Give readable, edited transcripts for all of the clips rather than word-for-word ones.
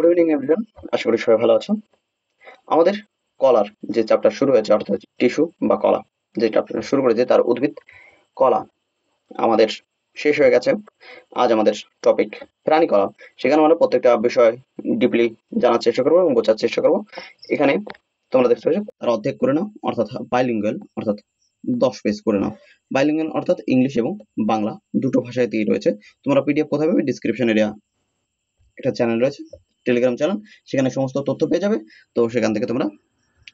Good evening everyone. আশা করি সবাই ভালো আছো। আমাদের কলার যে চ্যাপ্টার শুরু হয়েছে অর্থাৎ টিস্যু বা কলা, যে চ্যাপ্টার শুরু করেছে তার উদ্ভিদ কলা আমাদের শেষ হয়ে গেছে। আজ আমাদের টপিক প্রাণী কলা। সেখানে আমরা প্রত্যেকটা বিষয় ডিপলি জানার চেষ্টা করবো এবং বোঝার চেষ্টা করবো। এখানে তোমরা দেখতে পাচ্ছ তার অর্ধেক করে নাও, অর্থাৎ বাইলিঙ্গুয়াল, অর্থাৎ 10 পেজ করে নাও। বাইলিঙ্গুয়াল অর্থাৎ ইংলিশ এবং বাংলা দুটো ভাষায় দিয়ে রয়েছে। তোমরা পিডিএফ কোথায় পাবে? ডিসক্রিপশন এরিয়া একটা চ্যানেল রয়েছে, টেলিগ্রাম চ্যানেল, সেখানে সমস্ত তথ্য পেয়ে যাবে। তো সেখান থেকে তোমরা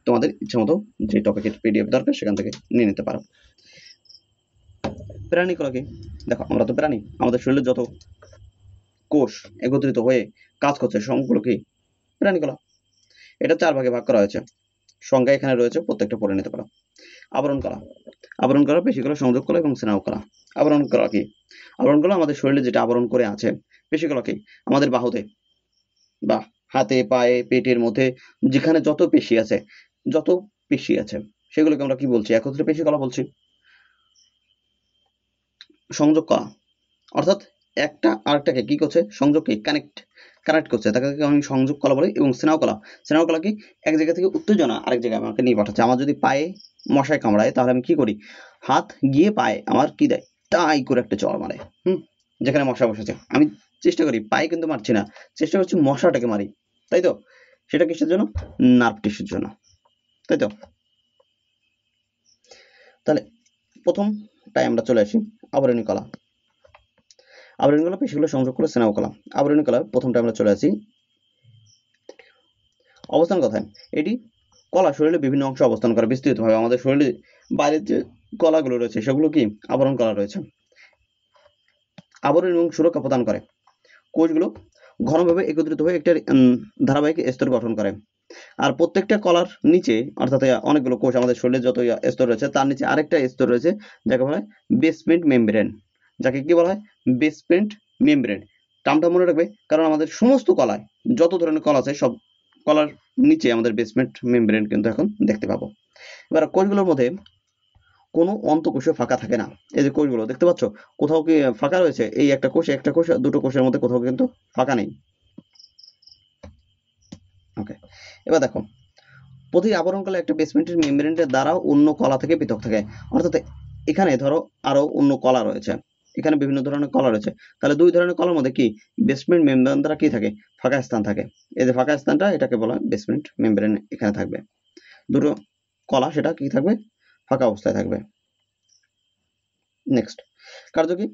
তোমাদের ইচ্ছা মতো যে টপিকের পিডিএফ দরকার সেখান থেকে নিয়ে নিতে পারো। প্রাণী কলা কি? দেখো, আমরা তো প্রাণী, আমাদের শরীরে যত কোষ একত্রিত হয়ে কাজ করছে সবগুলো কি প্রাণী কলা। এটা 4 ভাগে ভাগ করা হয়েছে, সংজ্ঞা এখানে রয়েছে, প্রত্যেকটা পড়ে নিতে পারো। আবরণ কলা, আবরণ কলা, পেশিকলা, সংযোগ কলা এবং স্নায়ু কলা। আবরণ কলা কি? আবরণ কলা আমাদের শরীরে যেটা আবরণ করে আছে। পেশিকলা কি? আমাদের বাহুতে বা হাতে, পায়ে, পেটের মধ্যে যেখানে যত পেশি আছে সেগুলোকে আমরা কি বলছি? একত্রে পেশি কলা বলছি। সংযোগ কলা অর্থাৎ একটা আরেকটাকে কি করছে? সংযোগকে কানেক্ট করছে, তাকে আমি সংযোগ কলা বলি। এবং স্নায়ু কলা কি? এক জায়গা থেকে উত্তেজনা আরেক জায়গায় আমাকে নিয়ে পাঠাচ্ছে। আমার যদি পায়ে মশায় কামড়ায় তাহলে আমি কি করি? হাত গিয়ে পায়ে আমার কি দেয়? টাই করে একটা চড় মারে। যেখানে মশা বসেছে আমি চেষ্টা করি, পায়ে কিন্তু মারছি না, চেষ্টা করছি মশাটাকে মারি, তাই তো? সেটা কিসের জন্য? নার্ভ টিস্যুর জন্য, তাই তো? তাহলে প্রথমটাই আমরা চলে আসি আবরণী কলা। আবরণী কলা পেশিগুলো সংযোগ করে স্নায়ু কলা। আবরণী কলা প্রথমটা আমরা চলে আসি। অবস্থান কথায়, এটি কলা শরীরের বিভিন্ন অংশে অবস্থান করে বিস্তৃতভাবে। আমাদের শরীরে বাইরের যে কলাগুলো রয়েছে সেগুলো কি? আবরণ কলা রয়েছে। আবরণ এবং সুরক্ষা প্রদান করে। কোষগুলো ঘনভাবে একত্রিত হয়ে একটা ধারাবাহিক স্তর গঠন করে। আর প্রত্যেকটা কলার নিচে, অর্থাৎ অনেকগুলো কোষ, আমাদের শরীরে যত স্তর রয়েছে তার নিচে আরেকটা স্তর রয়েছে যাকে বলা হয় বেসমেন্ট মেমব্রেন। যাকে কি বলা হয়? Basement membrane. টার্মটা মনে রাখবে, কারণ আমাদের সমস্ত কলায় যত ধরনের কলা আছে সব কলার নিচে আমাদের বেসমেন্ট মেমব্রেন কিন্তু এখন দেখতে পাবো। এবার কোষগুলোর মধ্যে কোনো অন্তঃকোষে ফাঁকা থাকে না। এই যে কোষগুলো দেখতে পাচ্ছ, কোথাও কি ফাঁকা রয়েছে? এই একটা কোষ দুটো কোষের মধ্যে কোথাও কিন্তু ফাঁকা নেই। ওকে, এবার দেখো, প্রতি আবরণ কলা একটা বেসমেন্টের মেমব্রেনের দ্বারা অন্য কলা থেকে পৃথক থাকে। অর্থাৎ এখানে ধরো আরো অন্য কলা রয়েছে, এখানে বিভিন্ন ধরনের কলা রয়েছে, তাহলে দুই ধরনের কলার মধ্যে কি বেসমেন্ট মেমব্রেন দ্বারা কি থাকে? ফাঁকা স্থান থাকে। এই যে ফাঁকা স্থানটা, এটাকে বলা হয় বেসমেন্ট মেমব্রেন। এখানে থাকবে দুটো কলা, সেটা কি থাকবে? ফাঁকা অবস্থায় থাকবে। নেক্সট, কার্য কি?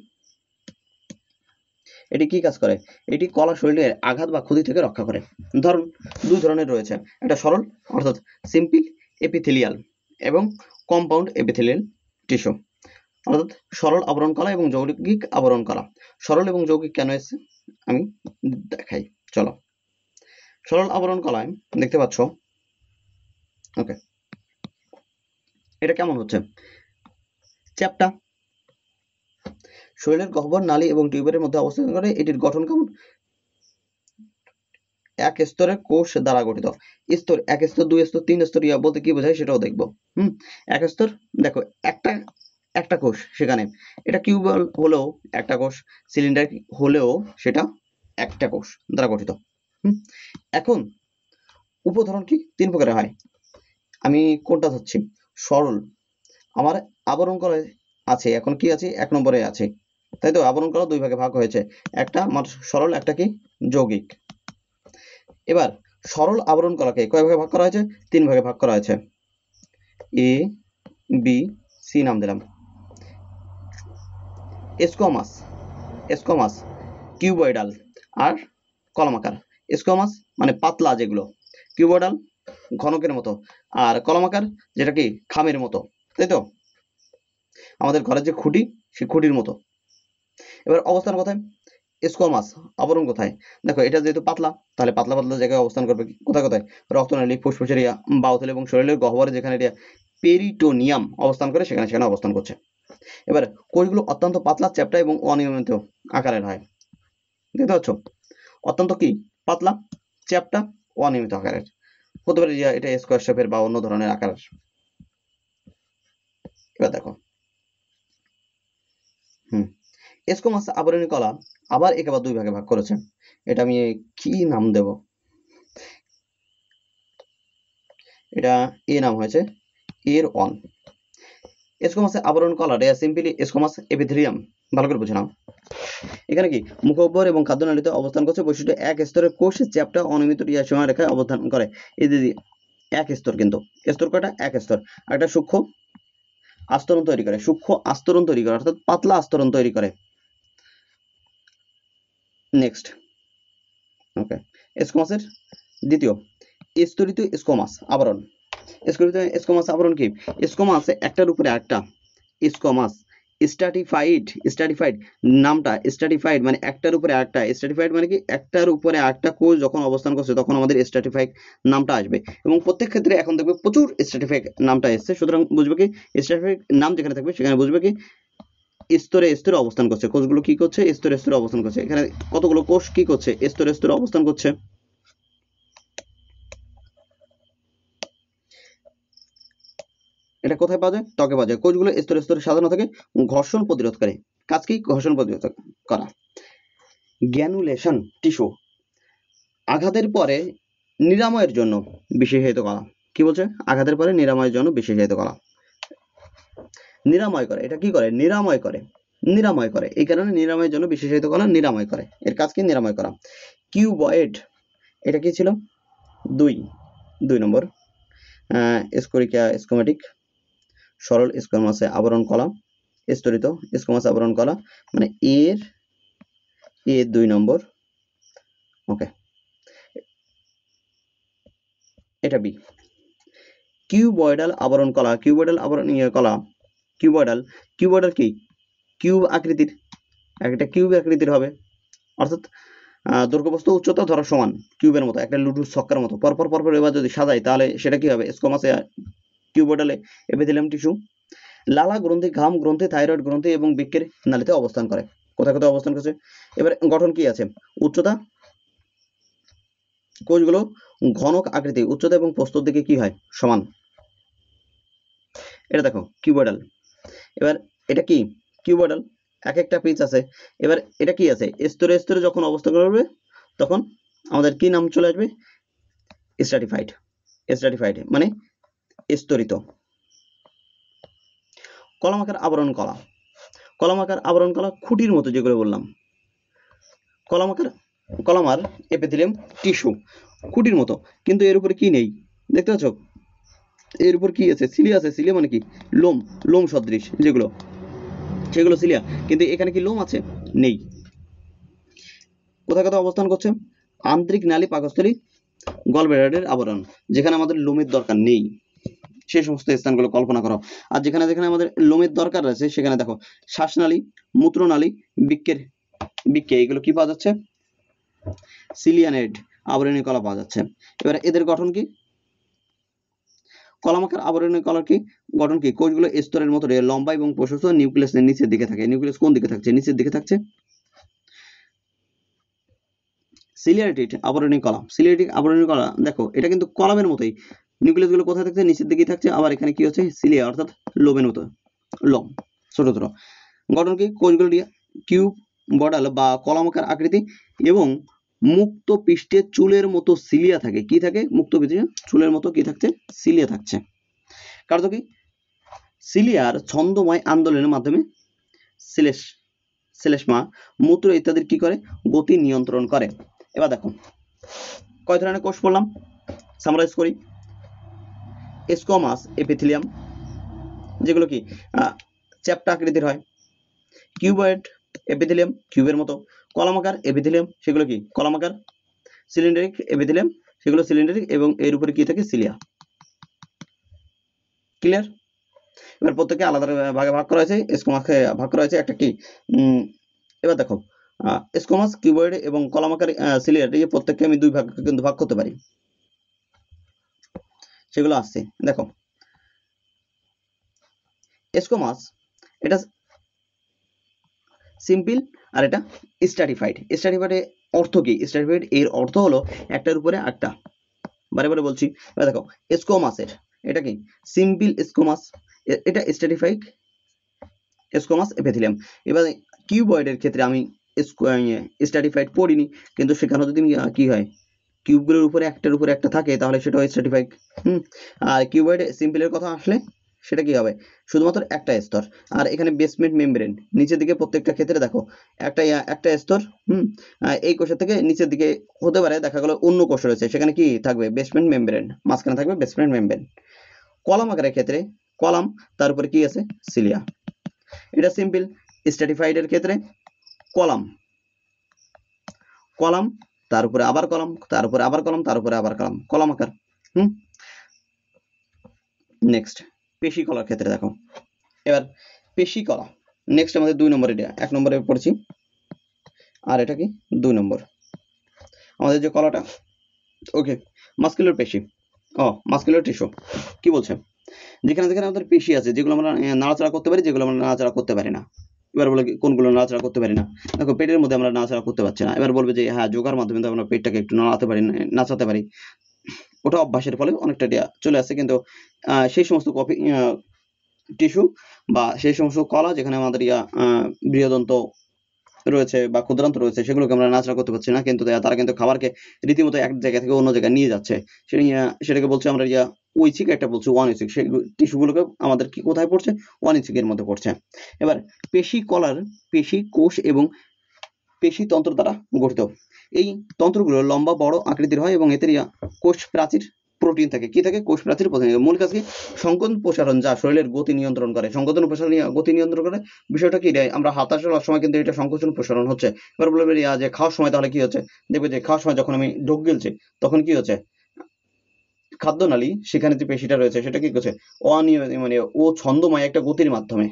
এটি কি কাজ করে? এটি কলা শরীরের আঘাত বা ক্ষতি থেকে রক্ষা করে। ধরুন, দুই ধরনের রয়েছে, একটা সরল অর্থাৎ সিম্পল এপিথেলিয়াল এবং কম্পাউন্ড এপিথেলিয়াল টিস্যু। অর্থাৎ সরল আবরণ কলা এবং যৌগিক আবরণ কলা। সরল এবং যৌগিক কেন এসেছে আমি দেখাই, চলো। সরল আবরণ কলায় দেখতে পাচ্ছ, ওকে, এটা কেমন হচ্ছে? চ্যাপ্টা শরীরের গহ্বর, নালী এবং টিউবের মধ্যে অবস্থান করে। এটির গঠন কেমন? এক স্তরের কোষ দ্বারা গঠিত। স্তর, এক স্তর, দুই স্তর, তিন স্তর, ইয়া বলতে কি বোঝায় সেটাও দেখবো। এক স্তর, দেখো একটা কোষ, সেখানে এটা কিউবল হলেও একটা কোষ, সিলিন্ডার হলেও সেটা একটা কোষ দ্বারা গঠিত। এখন উপধরন কি? 3 প্রকারের হয়। আমি কোনটা ধরছি? সরল। আমার আবরণ কলায় আছে, এখন কি আছে? 1 নম্বরে আছে, তাই তো? আবরণ কলা 2 ভাগে ভাগ হয়েছে, একটা আমার সরল, একটা কি যৌগিক। এবার সরল আবরণ কলাকে কয় ভাগে ভাগ করা হয়েছে? 3 ভাগে ভাগ করা হয়েছে। এ, বি, সি নাম দিলাম। স্কোমাস, কিউবয়েডাল আর কলামাকার। স্কোমাস মানে পাতলা যেগুলো, কিউবয়েডাল ঘনকের মতো, আর কলামাকার যেটা কি খামের মতো, তাই তো? আমাদের ঘরের যে খুঁটি, সেই খুঁটির মতো। এবার অবস্থান কোথায়? স্কোমাস আবরণ কোথায়? দেখো, এটা যেহেতু পাতলা, তাহলে পাতলা পাতলা জায়গায় অবস্থান করবে। কোথায় কোথায়? রক্তনালী, ফুসফুসের বাউথেল এবং শরীরের গহ্বরে, যেখানে এটা পেরিটোনিয়াম অবস্থান করে সেখানে অবস্থান করছে। এবার কোষগুলো অত্যন্ত পাতলা, চ্যাপ্টা এবং অনিয়মিত আকারের হয়। দেখতে পাচ্ছ, অত্যন্ত কি পাতলা, চ্যাপ্টা, অনিয়মিত আকারের হতে পারে। এটা স্কোয়ার শেপের বা অন্য ধরনের আকারের। এবার দেখো, স্কোমাস আবরণী কলা আবার একে আবার 2 ভাগে ভাগ করেছে। এটা আমি কি নাম দেব? এটা এ নাম হয়েছে এর অন। স্কোমাসে আবরণ কলা রে সিম্পলি স্কোমাস এপিথেলিয়াম। ভালো করে বুঝে নাও। এখানে কি মুখগহ্বর এবং খাদ্যনালীতে অবস্থান করছে। বৈশিষ্ট্য এক স্তরের কোষ চ্যাপ্টা অনিয়মিত সীমা রেখায় অবস্থান করে। এই যে এক স্তর, কিন্তু স্তর কয়টা? এক স্তর। আর একটা সূক্ষ্ম আস্তরণ তৈরি করে, সূক্ষ্ম আস্তরণ তৈরি করে, অর্থাৎ পাতলা আস্তরণ তৈরি করে। নেক্সট, ওকে, স্কোমাসের দ্বিতীয় স্তরিত স্কোমাস আবরণ। স্তরিত স্কোমাস আবরণ কি? স্কোমাস একটার উপরে একটা, স্কোমাস স্ট্রাটিফাইড নামটা স্ট্রাটিফাইড মানে একটার উপরে একটা। স্ট্রাটিফাইড মানে কি? একটার উপরে একটা কোষ যখন অবস্থান করছে তখন আমাদের স্ট্রাটিফাইড নামটা আসবে। এবং প্রত্যেক ক্ষেত্রে এখন দেখবে প্রচুর স্ট্রাটিফাইড নামটা এসছে। সুতরাং বুঝবে কি স্ট্রাটিফাইড নাম যেখানে থাকবে সেখানে বুঝবে কি স্তরে স্তরে অবস্থান করছে। কোষগুলো কি করছে? স্তরে স্তরে অবস্থান করছে। এখানে কতগুলো কোষ কি করছে? স্তরে স্তরে অবস্থান করছে। এটা কোথায় পাওয়া যায়? ত্বকে পাওয়া যায়। কোষগুলো স্তরে স্তরে সাজানো থাকে, ঘর্ষণ প্রতিরোধ করে। কাজ কি? ঘর্ষণ প্রতিরোধ করা। গ্র্যানুলেশন টিস্যু আঘাতের পরে নিরাময়ের জন্য বিশেষায়িত কলা। কি বলছে? আঘাতের পরে নিরাময়ের জন্য বিশেষায়িত কলা। নিরাময় করে। এটা কি করে? নিরাময় করে। নিরাময় করে, এই কারণে নিরাময়ের জন্য বিশেষায়িত কলা নিরাময় করে। এর কাজ কি? নিরাময় করা। কিউবয়েড, এটা কি ছিল? দুই নম্বর। স্কোরিকা স্কোমেটিক, সরল স্কোমাসে আবরণ কলা, স্তরিত স্কোমাস আবরণ কলা, মানে এর 2 নম্বর। ওকে, এটা বি। কিউবয়েডাল আবরণ কলা। কিউবয়েডাল আবরণ কলা, কিউবয়েডাল কি? কিউব আকৃতির, একটা কিউব আকৃতির হবে, অর্থাৎ দৈর্ঘ্যপ্রস্থ উচ্চতা ধরো সমান, কিউবের মতো, একটা লুডুর ছক্কার মতো পরপর পরপর এবার যদি সাজাই তাহলে সেটা কি হবে? স্কোমাসে কিউবয়েডালে এপিথেলিয়াম টিস্যু। লালা গ্রন্থি, ঘাম গ্রন্থি, থাইরয়েড গ্রন্থি এবং বৃক্কের নালীতে অবস্থান করে। কোথায় কোথায় অবস্থান করছে? এবার গঠন কি আছে? উচ্চতা, কোষগুলো ঘনক আকৃতি, উচ্চতা এবং প্রস্থর দিকে কি হয়? সমান। এটা দেখো কিউবয়েডাল। এবার এটা কি? কিউবয়েডাল, এক একটা পিচ আছে। এবার এটা কি আছে? স্তরে স্তরে যখন অবস্থান করবে তখন আমাদের কি নাম চলে আসবে? স্ট্রাটিফাইড। স্ট্রাটিফাইড মানে স্তরিত। কলামাকার আবরণ কলা। কলামাকার আবরণ কলা খুঁটির মতো, যেগুলো বললাম। কলামার এপিথেলিয়াম টিস্যু খুঁটির মতো, কিন্তু এর উপরে কি নেই? দেখতে পাচ্ছ? এর উপর কি আছে? সিলিয়া আছে। সিলিয়া মানে কি? লোম, লোম সদৃশ যেগুলো, সেগুলো সিলিয়া। কিন্তু এখানে কি লোম আছে? নেই। কোথায় কোথায় অবস্থান করছে? আন্তরিক নালী, পাকস্থলী, গলব্লাডারের আবরণ, যেখানে আমাদের লোমের দরকার নেই সেই সমস্ত স্থানগুলো কল্পনা করো। আর যেখানে যেখানে আমাদের লোমের দরকার আছে সেখানে দেখো শ্বাসনালী, মূত্রনালী, বৃক্কে এগুলো কি পাওয়া যাচ্ছে? সিলিয়ানেড আবরণী কলা পাওয়া যাচ্ছে। এবার এদের গঠন কি? কলামাকার আবরণী কলার কি গঠন? কি? কোষগুলো স্তরের মতো লম্বা এবং প্রশস্ত, নিউক্লিয়াসের নিচের দিকে থাকে। নিউক্লিয়াস কোন দিকে থাকছে? নিচের দিকে থাকছে। সিলিয়ারিটিড আবরণী কলাম। সিলিয়ারিটিক আবরণী কলা দেখো এটা কিন্তু কলামের মতোই, নিউক্লিয়াস গুলো কোথায় থাকছে? নিচের দিকেই থাকছে। আবার এখানে কি হচ্ছে? সিলিয়া, অর্থাৎ লোমের মতো, লোম ছোট ছোট। গঠন কি? কোষগুলো কিউব বডাল বা কলামাকার আকৃতি এবং মুক্ত পৃষ্ঠে চুলের মতো সিলিয়া থাকে। কি থাকে? মুক্ত পৃষ্ঠে চুলের মতো কি থাকছে? সিলিয়া থাকছে। কার্য কি? সিলিয়ার ছন্দময় আন্দোলনের মাধ্যমে শ্লেষ্মা, মূত্র ইত্যাদির কি করে? গতি নিয়ন্ত্রণ করে। এবার দেখো কয় ধরনের কোষ বললাম, সামারাইজ করি। স্কোমাস এপিথেলিয়াম, যেগুলো কি চ্যাপ্টা আকৃতির হয়। কিউবয়েড এপিথেলিয়াম, কিউবের মতো। কলামাকার এপিথেলিয়াম, সেগুলো কি? কলামাকার। সিলিন্ডারিক এপিথেলিয়াম, সেগুলো সিলিন্ডারিক এবং এর উপরে কি থাকে? সিলিয়া। ক্লিয়ার? এবার প্রত্যেকে আলাদা ভাগে ভাগ করা হয়েছে। স্কোমাসকে ভাগ করা হয়েছে একটা কি, এবার দেখো স্কোমাস, কিউবয়েড এবং কলামাকার সিলিয়ার, এই প্রত্যেককে আমি দুই ভাগ কিন্তু ভাগ করতে পারি, সেগুলো আসছে। দেখো স্কোমাস এটা সিম্পল আর এটা স্ট্রাটিফাইড। স্ট্রাটিফাইড অর্থ কি? স্ট্রাটিফাইড এর অর্থ হলো একটার উপরে একটা। বারে বারে বলছি। এবার দেখো স্কোমাসের এটা কি? সিম্পল স্কোমাস, এটা স্ট্রাটিফাইড স্কোমাস এপিথেলিয়াম। এবার কিউবয়েডের ক্ষেত্রে আমি স্ট্রাটিফাইড পড়িনি, কিন্তু সেখানে যদি কি হয় কিউবগুলোর উপরে একটার উপরে একটা থাকে তাহলে সেটা হয় স্ট্র্যাটিফাইড। আর কিউবয়েড সিম্পলের কথা আসলে সেটা কি হবে, শুধুমাত্র একটা স্তর। আর এখানে বেসমেন্ট মেমব্রেন নিচের দিকে প্রত্যেকটা ক্ষেত্রে দেখো একটা স্তর। এই কোষের থেকে নিচের দিকে হতে পারে দেখা গেল অন্য কোষ রয়েছে, সেখানে কি থাকবে বেসমেন্ট মেমব্রেন, মাঝখানে থাকবে বেসমেন্ট মেমব্রেন। কলাম আকারের ক্ষেত্রে কলাম, তার উপরে কি আছে সিলিয়া। এটা সিম্পল। স্ট্র্যাটিফাইড এর ক্ষেত্রে কলাম কলাম, তার উপরে আবার কলাম, তার উপরে আবার কলাম, তার উপরে আবার কলাম, কলাম আকার। নেক্সট পেশি কলার ক্ষেত্রে দেখো, এবার পেশি কলা নেক্সট আমাদের 2 নম্বর, এটা 1 নম্বরে পড়ছি আর এটা কি 2 নম্বর আমাদের যে কলাটা। ওকে, মাসকুলার পেশি, মাসকুলার টিস্যু কি বলছে, যেখানে যেখানে আমাদের পেশি আছে যেগুলো আমরা নাড়াচাড়া করতে পারি, যেগুলো আমরা নাড়াচাড়া করতে পারি না। এবার বলে কোনগুলো নাড়াচাড়া করতে পারি না, দেখো পেটের মধ্যে আমরা নাড়াচাড়া করতে পারছি না। এবার বলবে যে হ্যাঁ যোগার মাধ্যমে তো আমরা পেটটাকে একটু নাড়াতে পারি, নাচাতে পারি, ওটা অভ্যাসের ফলে অনেকটা চলে আসছে। কিন্তু সেই সমস্ত টিস্যু বা সেই সমস্ত কলা যেখানে আমাদের বৃহদন্ত রয়েছে বা ক্ষুদ্রান্ত রয়েছে সেগুলোকে আমরা নাড়াচাড়া করতে পারছি না, কিন্তু তারা কিন্তু খাবারকে রীতিমতো এক জায়গা থেকে অন্য জায়গায় নিয়ে যাচ্ছে। সেটাকে বলছে আমরা ঐচ্ছিক, একটা বলছি অনৈচ্ছিক। সেই টিস্যুগুলোকে আমাদের কি কোথায় পড়ছে, অনৈচ্ছিকের মধ্যে পড়ছে। এবার পেশি কলার পেশি কোষ এবং পেশি তন্ত্র দ্বারা গঠিত। এই তন্ত্রগুলো লম্বা বড় আকৃতির হয় এবং এতে কোষ প্রাচীর প্রোটিন থাকে। কি থাকে, কোষ প্রাচীর প্রোটিন থাকে। মূল কাজ কি, সংকোচন প্রসারণ, যা শরীরের গতি নিয়ন্ত্রণ করে। সংকোচন প্রসারণ গতি নিয়ন্ত্রণ করে। বিষয়টা কি, আমরা হাঁটা চলার সময় কিন্তু এটা সংকোচন প্রসারণ হচ্ছে। এবার বলবে যে খাওয়ার সময় তাহলে কি হচ্ছে, দেখবে যে খাওয়ার সময় যখন আমি ঢোক গিলছি তখন কি হচ্ছে, খাদ্যনালী সেখানে যে পেশিটা রয়েছে সেটা কি করছে, মানে ও ছন্দময় একটা গতির মাধ্যমে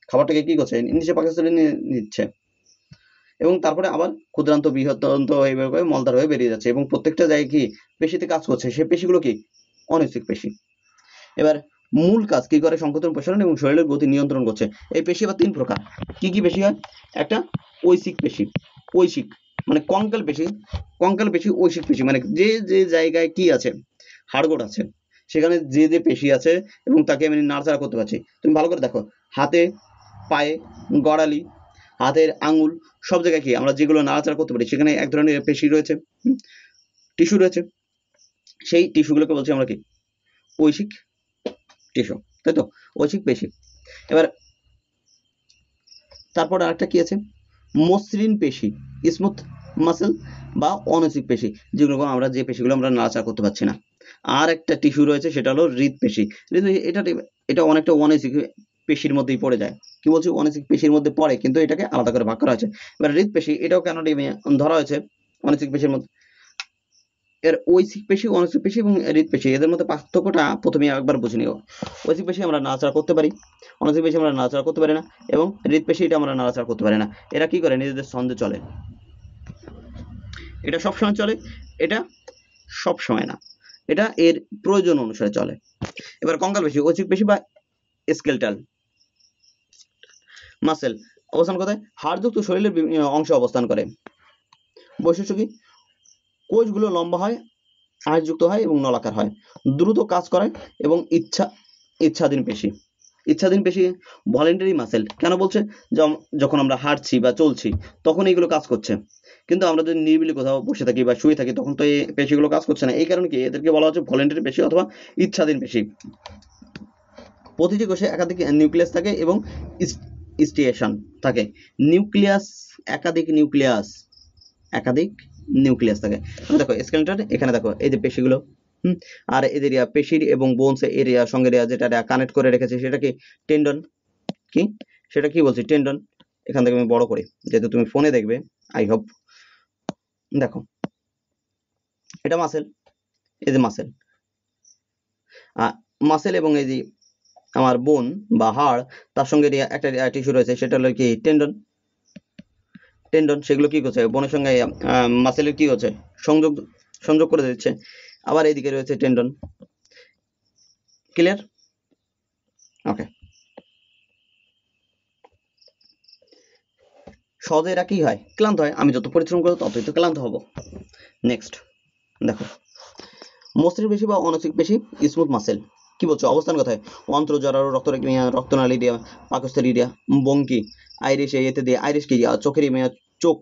খাবারটাকে কি করছে, নিচে পাকস্থলী নিচ্ছে এবং তারপরে আবার ক্ষুদ্রান্ত বৃহদান্ত এইভাবে মলদ্বার হয়ে বেরিয়ে যাচ্ছে এবং প্রত্যেকটা জায়গায় কি পেশিতে কাজ করছে, সে পেশিগুলো কি অনৈচ্ছিক পেশি। এবার মূল কাজ কি করে, সংকোচন প্রসারণ এবং শরীরের গতি নিয়ন্ত্রণ করছে। এই পেশি আবার 3 প্রকার। কি কি পেশি হয়, একটা ঐচ্ছিক পেশি, ঐচ্ছিক মানে কঙ্কাল পেশি, কঙ্কাল পেশি, ঐচ্ছিক পেশি মানে যে যে জায়গায় কি আছে, হাড়গোড় আছে সেখানে যে যে পেশি আছে এবং তাকে আমি নাড়াচাড়া করতে পারছি। তুমি ভালো করে দেখো, হাতে, পায়ে, গড়ালি, হাতের আঙ্গুল, সব জায়গায় কি আমরা যেগুলো নাড়াচাড়া করতে পারি সেখানে এক ধরনের পেশি রয়েছে, টিস্যু রয়েছে। সেই টিস্যুগুলোকে বলছি আমরা কি, ঐচ্ছিক টিস্যু, তাই তো, ঐচ্ছিক পেশি। এবার তারপর আরেকটা কি আছে, মসৃণ পেশি, স্মুথ মাসেল বা অনৈচ্ছিক পেশি, যেগুলো আমরা যে পেশিগুলো আমরা নাড়াচাড়া করতে পারছি না। আর একটা টিস্যু রয়েছে সেটা হলো হৃদপেশি। এটা অনেকটা অনৈচ্ছিক পেশির মধ্যেই পড়ে যায়। কি বলছি, অনৈচ্ছিক পেশির মধ্যে পড়ে কিন্তু এটাকে আলাদা করে ভাগ করা হয়েছে। এবার হৃদপেশি এটাও কেন ধরা হয়েছে অনৈচ্ছিক পেশির মধ্যে, এর ঐচ্ছিক পেশি, অনৈচ্ছিক পেশি এবং হৃদপেশি এদের মধ্যে পার্থক্যটা প্রথমে একবার বুঝে নিও। ঐচ্ছিক পেশি আমরা নাড়াচাড়া করতে পারি, অনৈচ্ছিক পেশি আমরা নাড়াচাড়া করতে পারি না, এবং হৃদপেশি এটা আমরা নাড়াচাড়া করতে পারি না। এরা কি করে, নিজেদের ছন্দে চলে। এটা সবসময় চলে, এটা সবসময় না, এটা এর প্রয়োজন অনুসারে চলে। এবার কঙ্কাল পেশি, ঐচ্ছিক পেশি বা স্কেলটাল মাসেল অবস্থান কোথায়, হাড়যুক্ত শরীরের অংশে অবস্থান করে। বৈশিষ্ট্য কি, কোষগুলো লম্বা হয়, আঁশযুক্ত হয় এবং নলাকার হয়, দ্রুত কাজ করে এবং ইচ্ছাধীন পেশি। ইচ্ছাধীন পেশি ভলেন্টারি মাসেল কেন বলছে, যখন আমরা হাঁটছি বা চলছি তখন এইগুলো কাজ করছে, কিন্তু আমরা যদি নিরিবিলি কোথাও বসে থাকি বা শুয়ে থাকি তখন তো এই পেশিগুলো কাজ করছে না। এই কারণে কি এদেরকে বলা হচ্ছে ভলেন্টারি পেশি অথবা ইচ্ছাধীন পেশি। প্রতিটি কোষে একাধিক নিউক্লিয়াস থাকে এবং স্টিয়েশন থাকে। নিউক্লিয়াস, একাধিক নিউক্লিয়াস থাকে। দেখো স্কেলেটন, এখানে দেখো এই যে পেশিগুলো, আর এদের পেশির এবং বোনস এরিয়া সঙ্গে যেটা কানেক্ট করে রেখেছে সেটা কি টেন্ডন। কি সেটা কি বলছি, টেন্ডন। এখান থেকে আমি বড় করি যেহেতু তুমি ফোনে দেখবে, আই হোপ। দেখো এটা মাসেল, এই যে মাসেল, মাসেল এবং এই যে আমার বোন বা হাড় তার সঙ্গে একটা টিস্যু রয়েছে সেটা হলো কি টেন্ডন। সেগুলো কি করছে, বোনের সঙ্গে মাসেলের কি হচ্ছে, সংযোগ করে দিচ্ছে। আবার এইদিকে রয়েছে টেন্ডন। ক্লিয়ার? ওকে, সহজে এরা কি হয়, ক্লান্ত হয়। আমি যত পরিশ্রম করবো ততই তো ক্লান্ত হব। নেক্সট দেখো, মসৃণ পেশি বা অনৈচ্ছিক পেশি, স্মুথ মাসেল কি বলছো, অবস্থান কোথায়, অন্ত্র, জরায়ু, রক্তনালী, পাকস্থলী, বঙ্কি, আইরিশ, এতে দিয়ে আইরিশ কি চোখের চোখ,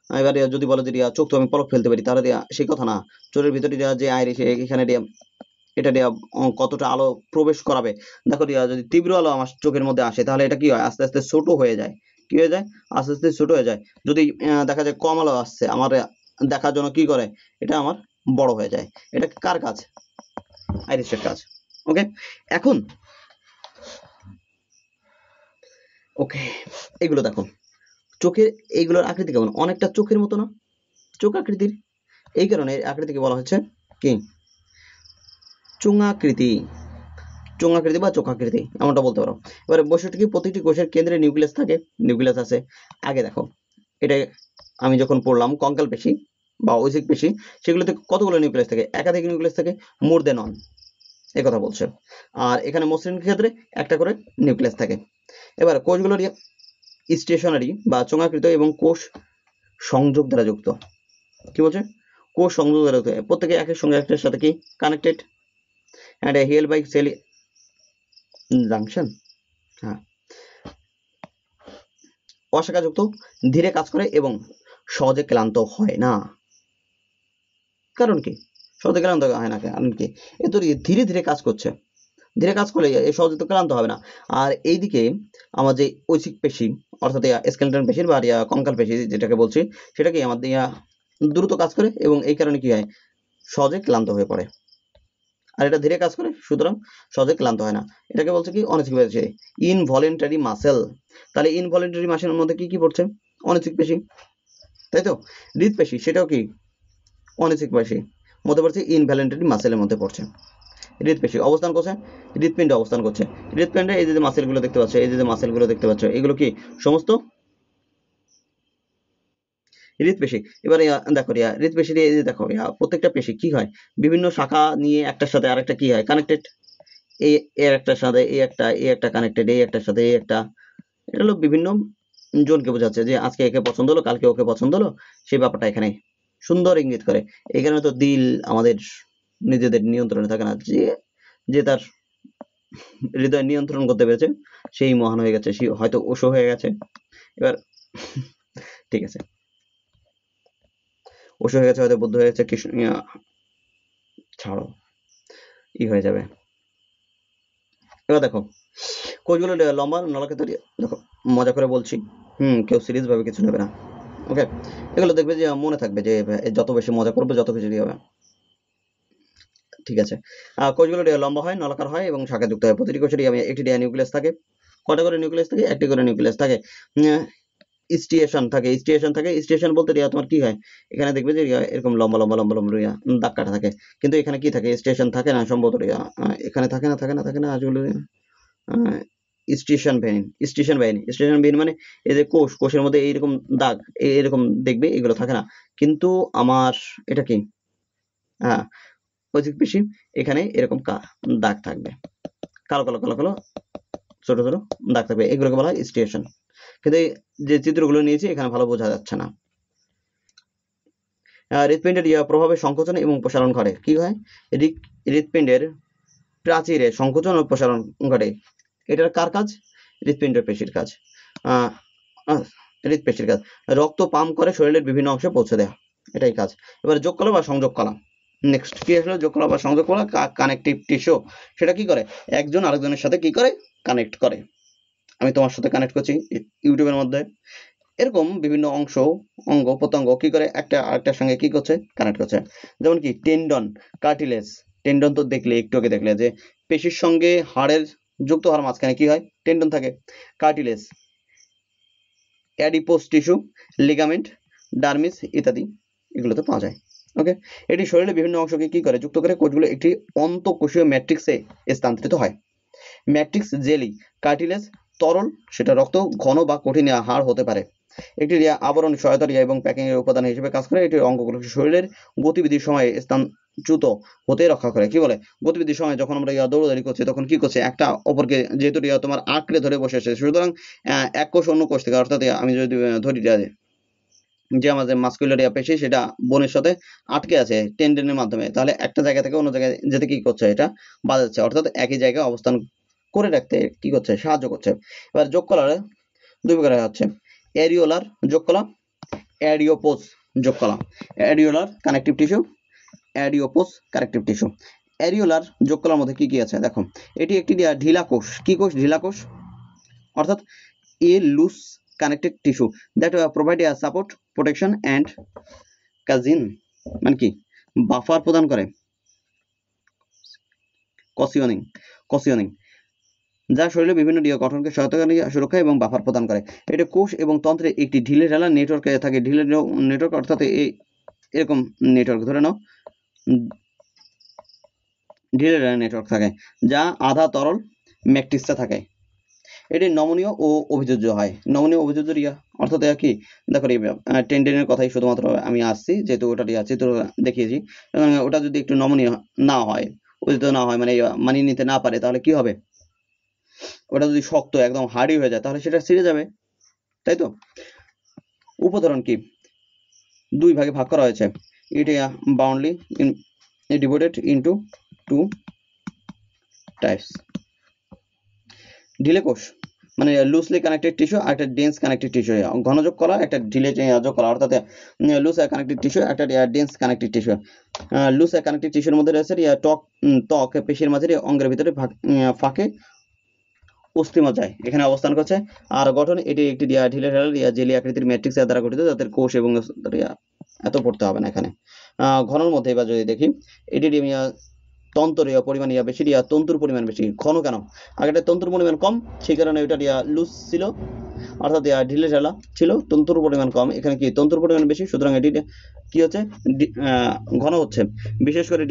এবার যদি বলে যে চোখ তো আমি পলক ফেলতে পারি, তাহলে সেই কথা না। চোখের ভিতরে যে আইরিশ, এখানে এটা কতটা আলো প্রবেশ করাবে। দেখো যদি তীব্র আলো আমার চোখের মধ্যে আসে, তাহলে এটা কি হয়, আস্তে আস্তে ছোট হয়ে যায়। কি হয়ে যায়? আস্তে আস্তে ছোট হয়ে যায়। যদি দেখা যায় কম আলো আসছে, আমার দেখার জন্য কি করে, এটা আমার বড় হয়ে যায়। এটা কার কাজ? আইরিশের কাজ। ওকে, এখন ওকে, এগুলো দেখো, চোখের এইগুলোর আকৃতি কেমন? অনেকটা চোখের মতো না, চোখ আকৃতির। এই কারণে আকৃতিকে বলা হচ্ছে কি? চোঙাকৃতি, চোঙাকৃতি বা চোখাকৃতি এমনটা বলতে পারো। এবারে বৈশিষ্ট্য কি? প্রতিটি কোষের কেন্দ্রে নিউক্লিয়াস থাকে, নিউক্লিয়াস আছে। আগে দেখো, এটা আমি যখন পড়লাম কঙ্কাল পেশি বা ঐচ্ছিক পেশি, সেগুলোতে কতগুলো নিউক্লিয়াস থাকে? একাধিক নিউক্লিয়াস থাকে, মোর দেন ওয়ান, এই কথা বলছে। আর এখানে মসৃণ ক্ষেত্রে একটা করে নিউক্লিয়াস থাকে। এবার কোষগুলোর স্টেশনারি বা চোঙাকৃত এবং কোষ সংযোগ দ্বারা যুক্ত। কি বলছে? কোষ সংযোগ দ্বারা যুক্ত, প্রত্যেকে একের সঙ্গে একটার সাথে কি connected, and held by cell junction. হ্যাঁ, অশাখাযুক্ত, ধীরে কাজ করে এবং সহজে ক্লান্ত হয় না। কারণ কি? সহজে ক্লান্ত হয় না, কারণ কি? এ তো ধীরে ধীরে কাজ করছে, ধীরে কাজ করলে এ সহজে তো ক্লান্ত হবে না। আর এইদিকে আমার যে ঐচ্ছিক পেশি, অর্থাৎ স্কেলেটন পেশির বা কঙ্কাল পেশি যেটাকে বলছি, সেটা কি আমাদের দ্রুত কাজ করে এবং এই কারণে কি হয়, সহজে ক্লান্ত হয়ে পড়ে। আর এটা ধীরে কাজ করে, সুতরাং সহজে ক্লান্ত হয় না। এটাকে বলছে কি? অনৈচ্ছিক পেশি, ইনভলেন্টারি মাসেল। তাহলে ইনভলেন্টারি মাসেলের মধ্যে কি কি পড়ছে? অনৈচ্ছিক পেশি, তাই তো। হৃদপেশি, সেটাও কি অনৈচ্ছিক পেশি, মধ্যে পড়ছে ইনভলেন্টারি মাসেলের মধ্যে পড়ছে। হৃদপেশি অবস্থান করছে, হৃদপিণ্ডে অবস্থান করছে। হৃদপিণ্ডে এই যে মাসেলগুলো দেখতে পাচ্ছ, এই যে মাসেলগুলো দেখতে পাচ্ছ, এগুলো কি সমস্ত হৃদপেশি। এবারে দেখো হৃদপেশির এই যে দেখো প্রত্যেকটা পেশি কি হয়, বিভিন্ন শাখা নিয়ে একটার সাথে আরেকটা কি হয়, কানেক্টেড। এই এর একটার সাথে এই একটা কানেক্টেড, এই একটার সাথে এই একটা। এটা হলো বিভিন্ন জনকে বোঝাচ্ছে যে আজকে একে পছন্দ হলো, কালকে ওকে পছন্দ হলো, সেই ব্যাপারটা এখানে সুন্দর ইঙ্গিত করে। এই কারণে তো দিল আমাদের নিজেদের নিয়ন্ত্রণে থাকে না, যে যে তার হৃদয় নিয়ন্ত্রণ করতে পেরেছে সেই মহান হয়ে গেছে, সে হয়তো ওশো হয়ে গেছে। এবার ঠিক আছে, ওশো হয়ে গেছে, হয়তো বুদ্ধ হয়ে গেছে, কৃষ্ণ ছাড়ো, হয়ে যাবে। এবার দেখো কোষগুলো লম্বা নলাকার তৈরি। দেখো মজা করে বলছি, কেউ সিরিয়াস ভাবে কিছু নেবে না। ওকে, এগুলো দেখবে যে মনে থাকবে যে যত বেশি মজা করবে যত কিছু হবে। ঠিক আছে, কোষগুলো লম্বা হয়, নলাকার হয় এবং শাখাযুক্ত হয়। প্রতিটি কোষেরই একটি নিউক্লিয়াস থাকে। কটা করে নিউক্লিয়াস থাকে? একটি করে নিউক্লিয়াস থাকে। স্টিয়েশন থাকে, স্টিয়েশন বলতে তোমার কি হয়, এখানে দেখবে যে এরকম লম্বা লম্বা লম্বা লম্বা দাগ কাটা থাকে, কিন্তু এখানে কি থাকে? স্টেশন থাকে না সম্ভবত, এখানে থাকে না আজগুলো স্টেশন ভেইন মানে এই যে কোষের মধ্যে এইরকম দাগ, এরকম দেখবে, এগুলো থাকে না। কিন্তু আমার এটা কি, হ্যাঁ, ঐচ্ছিক পেশি, এখানে এরকম দাগ থাকবে, কালো কালো কালো কালো ছোট ছোট দাগ থাকবে, এগুলোকে বলা হয় স্টেশন। কিন্তু যে চিত্রগুলো নিয়েছি এখানে ভালো বোঝা যাচ্ছে না। হৃৎপিণ্ডের প্রভাবে সংকোচন এবং প্রসারণ ঘটে। কি হয়? হৃৎপিণ্ডের প্রাচীরে সংকোচন ও প্রসারণ ঘটে। এটার কার কাজ? হৃৎপিণ্ডের পেশির কাজ। হৃৎপেশির কাজ। রক্ত পাম্প করে শরীরের বিভিন্ন অংশে পৌঁছে দেয়, এটাই কাজ। এবার যোগ কলা বা সংযোগ কলা। নেক্সট কি আসলে যোগ কলা বা সংযোগ কলা? Connective tissue. সেটা কি করে? একজন আরেকজনের সাথে কি করে? কানেক্ট করে। আমি তোমার সাথে কানেক্ট করছি ইউটিউবের মধ্যে, এরকম বিভিন্ন অংশ, অঙ্গ প্রত্যঙ্গ কি করে একটা আরেকটার সঙ্গে কি করছে? কানেক্ট করছে। যেমন কি টেন্ডন, কার্টিলেজ। টেন্ডন তো দেখলে, একটু আগে দেখলে যে পেশির সঙ্গে হাড়ের যুক্ত হওয়ার মাঝখানে কি হয়? টেন্ডন থাকে। Cartilage, adipose tissue, ligament, dermis ইত্যাদি এগুলোতে পাওয়া যায়। ওকে, এটি শরীরের বিভিন্ন অংশকে কি করে? যুক্ত করে। কোষগুলো একটি অন্তঃকোষীয় ম্যাট্রিক্সে স্থানান্তরিত হয়। ম্যাট্রিক্স জেলি, কার্টিলেজ তরল, সেটা রক্ত, ঘন বা কঠিন হাড় হতে পারে। একটি আবরণ সহায়তা এবং প্যাকিং এর উপাদান হিসেবে কাজ করে। এটির অঙ্গগুলো শরীরের গতিবিধির সময় স্থানচ্যুত হতে রক্ষা করে। কি বলে? গতিবিধির সময় যখন আমরা দৌড়াদৌড়ি করছি তখন কি করছে? একটা অপরকে যেহেতু তোমার আঁকড়ে ধরে বসে আছে, সুতরাং এক কোষ অন্য কোষ থেকে, অর্থাৎ আমি যদি ধরি যে আমাদের মাস্কুলার পেশি, সেটা বোনের সাথে আটকে আছে টেন্ডনের মাধ্যমে, তাহলে একটা জায়গা থেকে অন্য জায়গায় যেতে কি করছে? এটা বাজাচ্ছে, অর্থাৎ একই জায়গায় অবস্থান করে রাখতে কি করছে? সাহায্য করছে। এবার যোগ কলার দুই প্রকার হচ্ছে, অ্যারিওলার যোগ কলা, অ্যাডিওপোজ যোগ করলাম, areolar connective tissue, adipose connective tissue. Areolar যোগ কলার মধ্যে কি কি আছে দেখো, এটি একটি ঢিলা কোষ, কি কোষ? ঢিলা কোষ, অর্থাৎ a loose connected tissue that provide a support, protection and cushion, মানে কি বাফার প্রদান করে, কসিওনিং, কসিওনিং, যা শরীরের বিভিন্ন গঠনকে সহায়তা করে, সুরক্ষা এবং বাফার প্রদান করে। এটা কোষ এবং তন্ত্রে একটি ঢিলে ঢালা নেটওয়ার্কে থাকে, ঢিলে নেটওয়ার্ক অর্থাৎ এরকম নেটওয়ার্ক ধরে নাও, ঢিলে ঢালা নেটওয়ার্ক থাকে যা আধা তরল ম্যাট্রিক্সে থাকে। এটি নমনীয় ও অভিযোজ্য হয়। নমনীয় অভিযোজ্য অর্থাৎ কি দেখো, টেন্ডেনের কথাই শুধুমাত্র আমি আসছি, যেহেতু ওটা চিত্র দেখিয়েছি, এবং ওটা যদি একটু নমনীয় না হয়, অভিযোজ্য না হয়, মানে মানিয়ে নিতে না পারে, তাহলে কি হবে? ওটা যদি শক্ত একদম হার্ডি হয়ে যায় তাহলে সেটা ছিঁড়ে যাবে, তাই তো? উপধরণ কি? দুই ভাগে ভাগ করা হয়েছে। ইট বাউন্ডলি ডিভাইডেড ইনটু টু টাইপস। ঢিলে কোষ মানে লুজলি কানেক্টেড টিস্যু আর একটা ডেন্স কানেক্টেড টিস্যু, ঘনযোগ করা একটা ঢিলে যোগ করা, অর্থাৎ লুজ কানেক্টেড টিস্যু একটা dense connected tissue. Loose connected টিস্যুর মধ্যে রয়েছে ত্বক পেশির মাঝের অঙ্গের ভিতরে ফাঁকে অস্থিমজ্জায় এখানে অবস্থান করছে। আর গঠন, এটি একটি ঢিলে ঢালা জেলি আকৃতির ম্যাট্রিক্স দ্বারা গঠিত, যাদের কোষ এবং এত পড়তে হবে না এখানে। ঘনর মধ্যে এবার যদি দেখি, এটি তন্তুর পরিমাণ বেশি, তন্তুর পরিমাণ বেশি। ঘন কেন? আগেটা তন্তুর পরিমাণ কম, সেই কারণে ওইটা লুজ ছিল, অর্থাৎ ঢিলে ঢালা ছিল, তন্তুর পরিমাণ কম। এখানে কি তন্তুর পরিমাণ বেশি, সুতরাং এটি কি হচ্ছে ঘন হচ্ছে। বিশেষ করে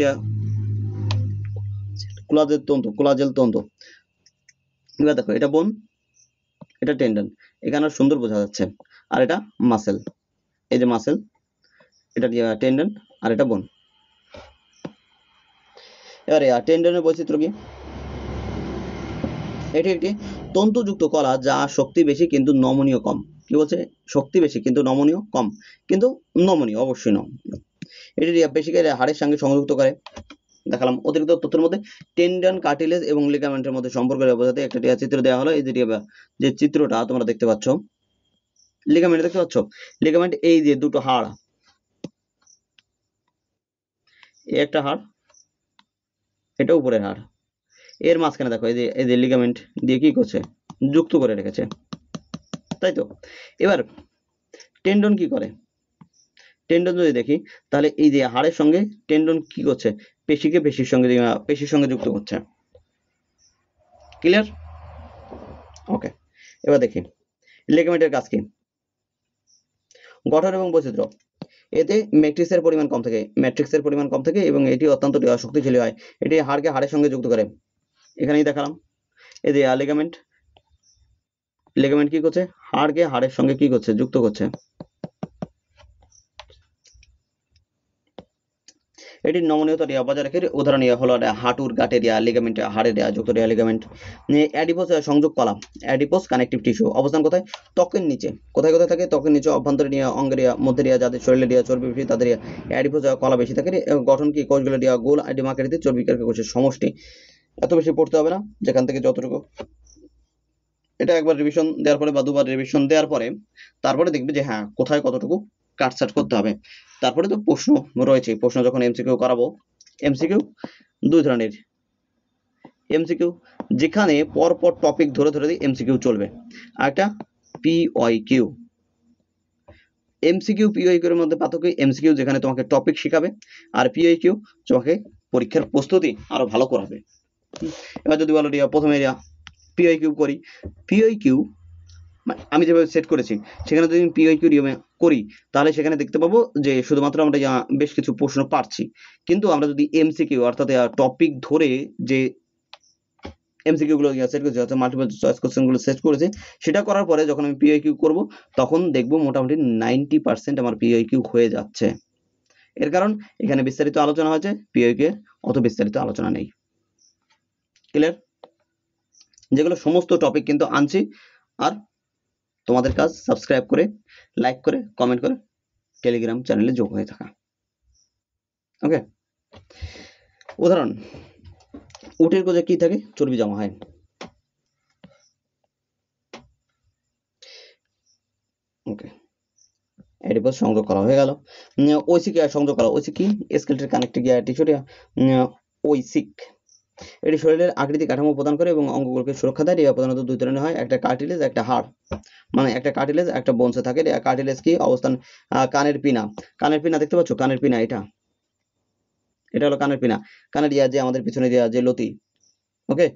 কোলাজেল তন্তু। এবার দেখো, এটা বোন, এটা টেন্ডন, এখানে সুন্দর বোঝা যাচ্ছে। আর এটা মাসেল, এই যে মাসেল, এটা টেন্ডন আর এটা বোন। এবারে টেন্ডনের বৈচিত্র্য কি? এটি একটি তন্তুযুক্ত কলা যা শক্তি বেশি কিন্তু নমনীয় কম। কি বলছে? শক্তি বেশি কিন্তু নমনীয় কম, কিন্তু নমনীয় অবশ্যই নমনীয়। এটি পেশিকে হাড়ের সঙ্গে সংযুক্ত করে। দেখালাম। অতিরিক্ত তথ্যের মধ্যে টেন্ডন, কার্টিলেজ এবং লিগামেন্টের মধ্যে সম্পর্ক বোঝাতে একটা চিত্র দেওয়া হলো। এই যে চিত্রটা তোমরা দেখতে পাচ্ছ, লিগামেন্ট দেখতে পাচ্ছ, লিগামেন্ট এই যে দুটো হাড়, এই একটা হাড়, এটা উপরের হাড়, এর মাঝখানে দেখো এই যে লিগামেন্ট দিয়ে কি করছে? যুক্ত করে রেখেছে, তাই তো? এবার টেন্ডন কি করে? টেন্ডন যদি দেখি, তাহলে এই যে হাড়ের সঙ্গে টেন্ডন কি করছে? পেশিকে পেশির সঙ্গে যুক্ত করছে। ক্লিয়ার? ওকে, এবার দেখি লিগামেন্টের কাজ কি। গঠন এবং বৈচিত্র্য, এতে ম্যাট্রিক্সের পরিমাণ কম থাকে এবং এটি অত্যন্ত শক্তিশালী হয়। এটি হাড়কে হাড়ের সঙ্গে যুক্ত করে। এখানেই দেখালাম, এই যে লিগামেন্ট কি করছে? হাড়কে হাড়ের সঙ্গে কি করছে? যুক্ত করছে। এটির নমনীয়তা বজায় রাখে। উদাহরণ হলো হাঁটুর গাঁটের লিগামেন্ট, হাড়ের যুক্ত লিগামেন্ট। অ্যাডিপোজ সংযোগ কলা, অ্যাডিপোজ কানেকটিভ টিস্যু অবস্থান কোথায়? ত্বকের নিচে। কোথায় কোথায় থাকে? ত্বকের নিচে, অভ্যন্তরীণ অঙ্গের মধ্যে যাদের শরীরে চর্বি বেশি তাদের অ্যাডিপোজ কলা বেশি থাকে। গঠন কি? কোষগুলো গোল ডিমাকৃতির চর্বিকারক কোষের সমষ্টি। এত বেশি পড়তে হবে না, যেখান থেকে যতটুকু, এটা একবার রিভিশন দেওয়ার পরে বা দুবার রিভিশন দেওয়ার পরে তারপরে দেখবে যে হ্যাঁ কোথায় কতটুকু কাটছাট করতে হবে। তারপরে তো প্রশ্ন রয়েছে, প্রশ্ন যখন এমসিকিউ করাবো, এমসিকিউ দুই ধরনের, এমসিকিউ যেখানে পরপর টপিক ধরে ধরে এমসিকিউ চলবে, আর একটা পিওয়াইকিউ। এমসিকিউ পিওয়াইকিউ এর মধ্যে পার্থক্য, এমসিকিউ যেখানে তোমাকে টপিক শেখাবে, আর পিওয়াইকিউ তোমাকে পরীক্ষার প্রস্তুতি আরো ভালো করাবে। এবার যদি বলো প্রথমে পিওয়াইকিউ করি, পিওয়াইকিউ আমি যেভাবে সেট করেছি সেখানে যদি পিওয়াইকিউ করি তাহলে সেখানে দেখতে পাবো যে শুধুমাত্র আমরা বেশ কিছু প্রশ্ন পারছি, কিন্তু আমরা যদি এমসিকিউ অর্থাৎ টপিক ধরে যে এমসিকিউ গুলো সেট করেছি, অর্থাৎ মাল্টিপল চয়েস কোশ্চেন গুলো সেট করেছি, সেটা করার পরে যখন আমি পিওয়াইকিউ করব তখন দেখবো মোটামুটি 90% আমার পিওয়াইকিউ হয়ে যাচ্ছে। এর কারণ এখানে বিস্তারিত আলোচনা হয়েছে, পিওয়াইকিউ অত বিস্তারিত আলোচনা নেই। ক্লিয়ার? যেগুলো সমস্ত টপিক কিন্তু আনছি, আর তোমাদের কাজ সাবস্ক্রাইব করে, লাইক করে, কমেন্ট করে টেলিগ্রাম চ্যানেলে যোগ হয়ে থাকা। ওকে, উদাহরণ, উটের কোষে কি থাকে? চর্বি জমা হয়। ওকে, অ্যাডিপোজ সংযোগ করা হয়ে গেল। ঐসিক সংযোগ করা, ঐসিক কি স্কেলেটাল কানেক্টিভ টিস্যু, ঐসিক এটি শরীরের আকৃতি কাঠামো প্রদান করে এবং অঙ্গগুলোকে সুরক্ষা দেয়। এরা প্রধানত দুই ধরনের হয়, একটা কার্টিলেজ, একটা হাড়। মানে একটা কার্টিলেজ, একটা বোনসে থাকে। কার্টিলেজ কি অবস্থান, কানের পিনা, কানের পিনা দেখতে পাচ্ছ, কানের পিনা, এটা হলো কানের পিনা। কানের যে আমাদের পিছনে যে লতি, ওকে,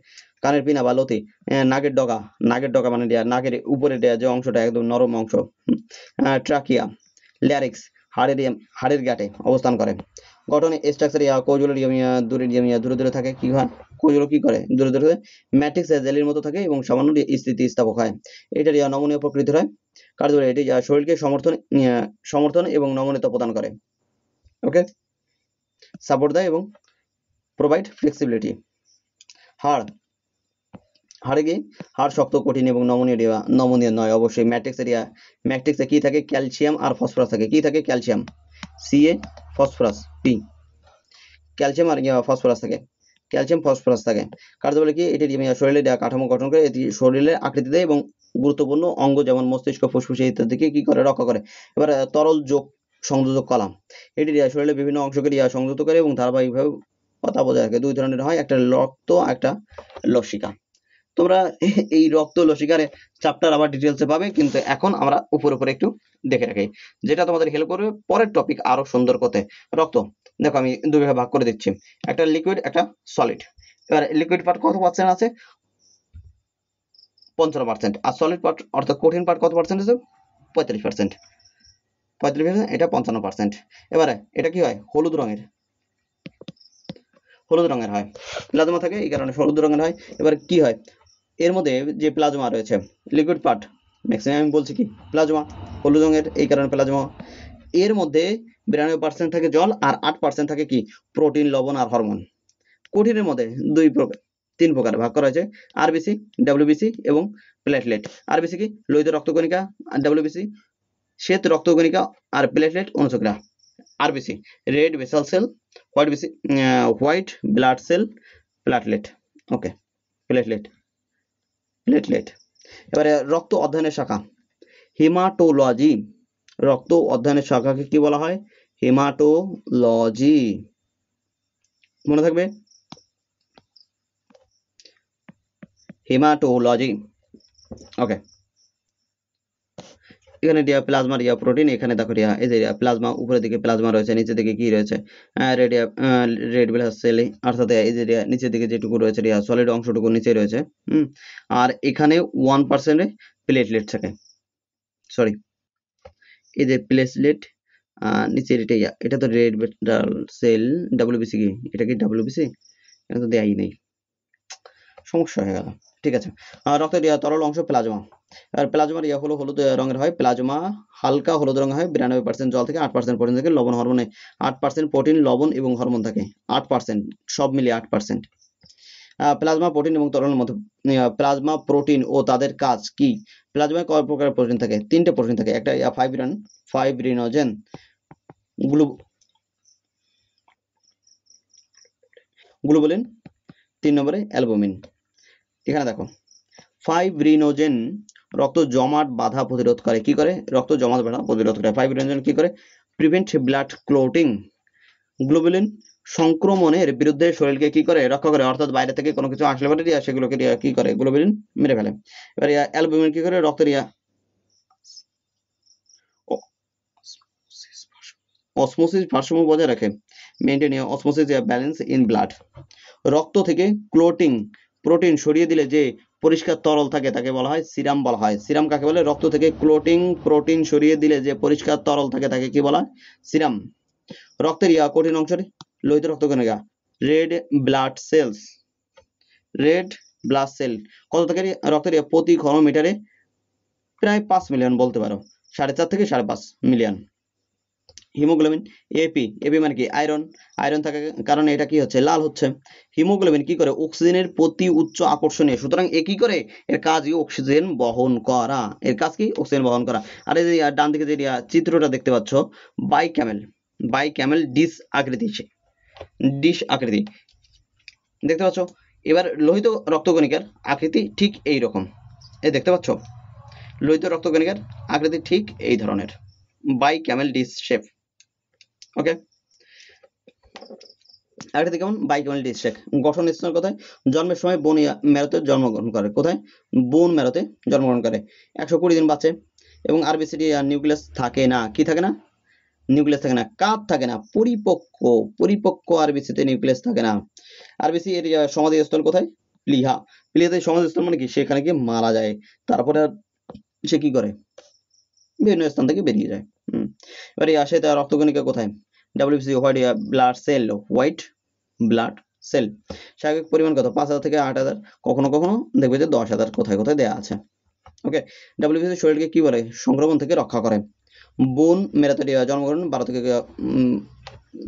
কানের পিনা বা লতি। নাগের ডগা, নাগের ডগা মানে নাগের উপরে যে অংশটা একদম নরম অংশ। ট্রাকিয়া, ল্যারিক্স হাড়ের গাঁটে অবস্থান করে। গঠনে স্ট্রাকচার কোজুলোরিয়াম দূরে দূরে থাকে। কি হয়, কোজুলো কি করে, দূরে দূরে ম্যাট্রিক্স জেলির মতো থাকে এবং সামান্য স্থিতিস্থাপক হয়। এটার নমনীয় প্রকৃতির হয়। কার্যকরী, এটি শরীরকে সমর্থন এবং নমনীয়তা প্রদান করে। ওকে, সাপোর্ট দেয় এবং প্রোভাইড ফ্লেক্সিবিলিটি। হাড়, হাড়ে কি, হাড় শক্ত, কঠিন এবং নমনীয় নয় অবশ্যই। ম্যাট্রিক্সে কি থাকে, ক্যালসিয়াম আর ফসফরাস থাকে। কি থাকে, calcium Ca, phosphorus P, calcium আর ফসফরাস থাকে, ক্যালসিয়াম ফসফরাস থাকে। কার্যবলে কি, এটি শরীরের কাঠামো গঠন করে, এটি শরীরের আকৃতি দেয় এবং গুরুত্বপূর্ণ অঙ্গ যেমন মস্তিষ্ক, ফুসফুস ইত্যাদিকে কি করে, রক্ষা করে। এবার তরল সংযোজক কলাম, এটি শরীরের বিভিন্ন অংশকে সংযুক্ত করে এবং ধারাবাহিকভাবে কথা বজায় রাখে। দুই ধরনের হয়, একটা রক্ত, একটা লসিকা। তোমরা এই রক্ত লসিকার চ্যাপ্টার আবার ডিটেলসে পাবে, কিন্তু এখন আমরা উপরে একটু দেখে রাখি, যেটা তোমাদের হেল্প করবে পরের টপিক আরো সুন্দর করতে। রক্ত দেখো আমি দুই ভাগে ভাগ করে দিচ্ছি, একটা লিকুইড, একটা সলিড। এবার লিকুইড পার্ট কত পার্সেন্ট আছে, 55%। আর সলিড পার্ট অর্থাৎ কঠিন পার্ট কত পার্সেন্ট আছে, 45%। 45%, এটা 55%। এবারে এটা কি হয়, হলুদ রঙের হয়, প্লাজমা থাকে এই কারণে হলুদ রঙের হয়। এবার কি হয়, এর মধ্যে যে প্লাজমা রয়েছে, লিকুইড পার্ট ম্যাক্সিমাম আমি বলছি কি প্লাজমা, হলুদ রঙের এই কারণে প্লাজমা। এর মধ্যে 92% থাকে জল আর 8% থাকে কি প্রোটিন, লবণ আর হরমোন। কঠিনের মধ্যে তিন প্রকার ভাগ করা হয়েছে, আরবিসি, ডাব্লিউবিসি এবং প্লেটলেট। আরবিসি কি লোহিত রক্তকণিকা, আর ডাব্লিউবিসি শ্বেত রক্তকণিকা, আর প্লেটলেট অনুচক্রা। RBC red vessel cell, white blood cell, platelet. Okay, platelet. এবারে রক্ত অধ্যয়নের শাখা, হেমাটোলজি। রক্ত অধ্যয়নের শাখাকে কি বলা হয়, হেমাটোলজি। মনে থাকবে, হেমাটোলজি। ওকে, এখানে প্লাজমা প্রোটিন, এখানে দেখো এই যে প্লাজমা, উপরের দিকে প্লাজমা রয়েছে, নিচের দিকে কি রয়েছে, রেড ব্লাড সেল, অর্থাৎ এই যে নিচের দিকে যেটুকু রয়েছে সলিড অংশটুকু নিচে রয়েছে। আর এখানে 1% প্লেটলেট থাকে, সরি এই যে প্লেটলেট নিচের এটা তো রেড ব্লাড সেল, ডাব্লিউবিসি কি, এটা কি ডাব্লিউবিসি, এটা তো দেয়াই নেই, সমস্যা হয়ে গেল। ঠিক আছে, রক্তের তরল অংশ প্লাজমা। আর প্লাজমার হলো হলুদ রঙের হয়, প্লাজমা হালকা হলুদ রঙের হয়, 92% জল থেকে, 8% প্রোটিন থাকে, লবণ হরমোনে 8% প্রোটিন, লবণ এবং হরমোন থাকে, 8%, সব মিলিয়ে 8%। প্লাজমা প্রোটিন এবং তরলের মধ্যে, প্লাজমা প্রোটিন ও তাদের কাজ কি। প্লাজমায় কয় প্রকার প্রোটিন থাকে, 3টে প্রোটিন থাকে, একটা ফাইব্রিনোজেন, গ্লোবুলিন, 3 নম্বরে অ্যালবুমিন। এখানে দেখো, ফাইব্রিনোজেন রক্ত জমাট বাধা প্রতিরোধ করে। কি করে, রক্ত জমাট বাধা প্রতিরোধ করে। ফাইব্রিনোজেন কি করে, প্রিভেন্ট ব্লাড ক্লটিং। গ্লোবুলিন সংক্রমণের বিরুদ্ধে শরীরকে কি করে, রক্ষা করে, অর্থাৎ বাইরে থেকে কোনো কিছু আসলে পরে সেগুলোকে কি করে, গ্লোবুলিন মেরে ফেলে। এবার অ্যালবুমিন কি করে, রক্তের অসমোসিস ভারসাম্য বজায় রাখে, maintain osmosis balance in blood. রক্ত থেকে প্রোটিন সরিয়ে দিলে যে পরিষ্কার তরল থাকে তাকে বলা হয় সিরাম বলা হয়। সিরাম কাকে বলে, রক্ত থেকে প্রোটিন সরিয়ে দিলে যে পরিষ্কার তরল থাকে তাকে কি বলা হয়, সিরাম। রক্তের কঠিন অংশের লোহিত রক্তকণিকা, রেড ব্লাড সেল কত থাকে, রক্তের প্রতি ঘনমিটারে প্রায় 5 মিলিয়ন বলতে পারো, 4.5 থেকে 5.5 মিলিয়ন। হিমোগ্লোবিন, এপি মানে কি আয়রন থাকার কারণে এটা কি হচ্ছে, লাল হচ্ছে। হিমোগ্লোবিন কি করে, অক্সিজেনের প্রতি উচ্চ আকর্ষণীয়, সুতরাং এ কি করে, এর কাজই অক্সিজেন বহন করা, এর কাজ কি অক্সিজেন বহন করা। আর এই যে ডান দিকে যে চিত্রটা দেখতে পাচ্ছ, বাই ক্যামেল ডিশ আকৃতি দেখতে পাচ্ছ। এবার লোহিত রক্তকণিকার আকৃতি ঠিক এই রকম, এই দেখতে পাচ্ছ, লোহিত রক্তকণিকার আকৃতি ঠিক এই ধরনের। Bi camel disc shape. Okay, আরেকটা কেমন বাই ক্যামেল ডিস শেপ। গঠন স্থান কোথায়? জন্মের সময় বোন ম্যারোতে জন্মগ্রহণ করে। কোথায়? বোন ম্যারোতে জন্মগ্রহণ করে। 120 দিন বাঁচে এবং আরবিসিটি আর নিউক্লিয়াস থাকে না। কি থাকে না? নিউক্লিয়াস থাকে না। কাপ থাকে না, পরিপক্ক আরবিসিতে নিউক্লিয়াস থাকে না। আরবিসি এর সমাধিস্থল কোথায়? প্লিহা। প্লিহাতে সমাধিস্থল মানে কি? সেখানে গিয়ে মারা যায়, তারপরে সে কি করে? বিভিন্ন স্থান থেকে বেরিয়ে যায়। এবারে আসে তার রক্তকণিকা কোথায়? WBC white blood sell, white blood sell. স্বাভাবিক পরিমাণ কত? 5000 থেকে 8000, কখনো কখনো দেখবে যে 10,000 কোথায় কোথায় দেওয়া আছে। ওকে, ডব্লিউবিসি শরীরকে কি বলে? সংক্রমণ থেকে রক্ষা করে। বোন মেরাতে জন্মগ্রহণ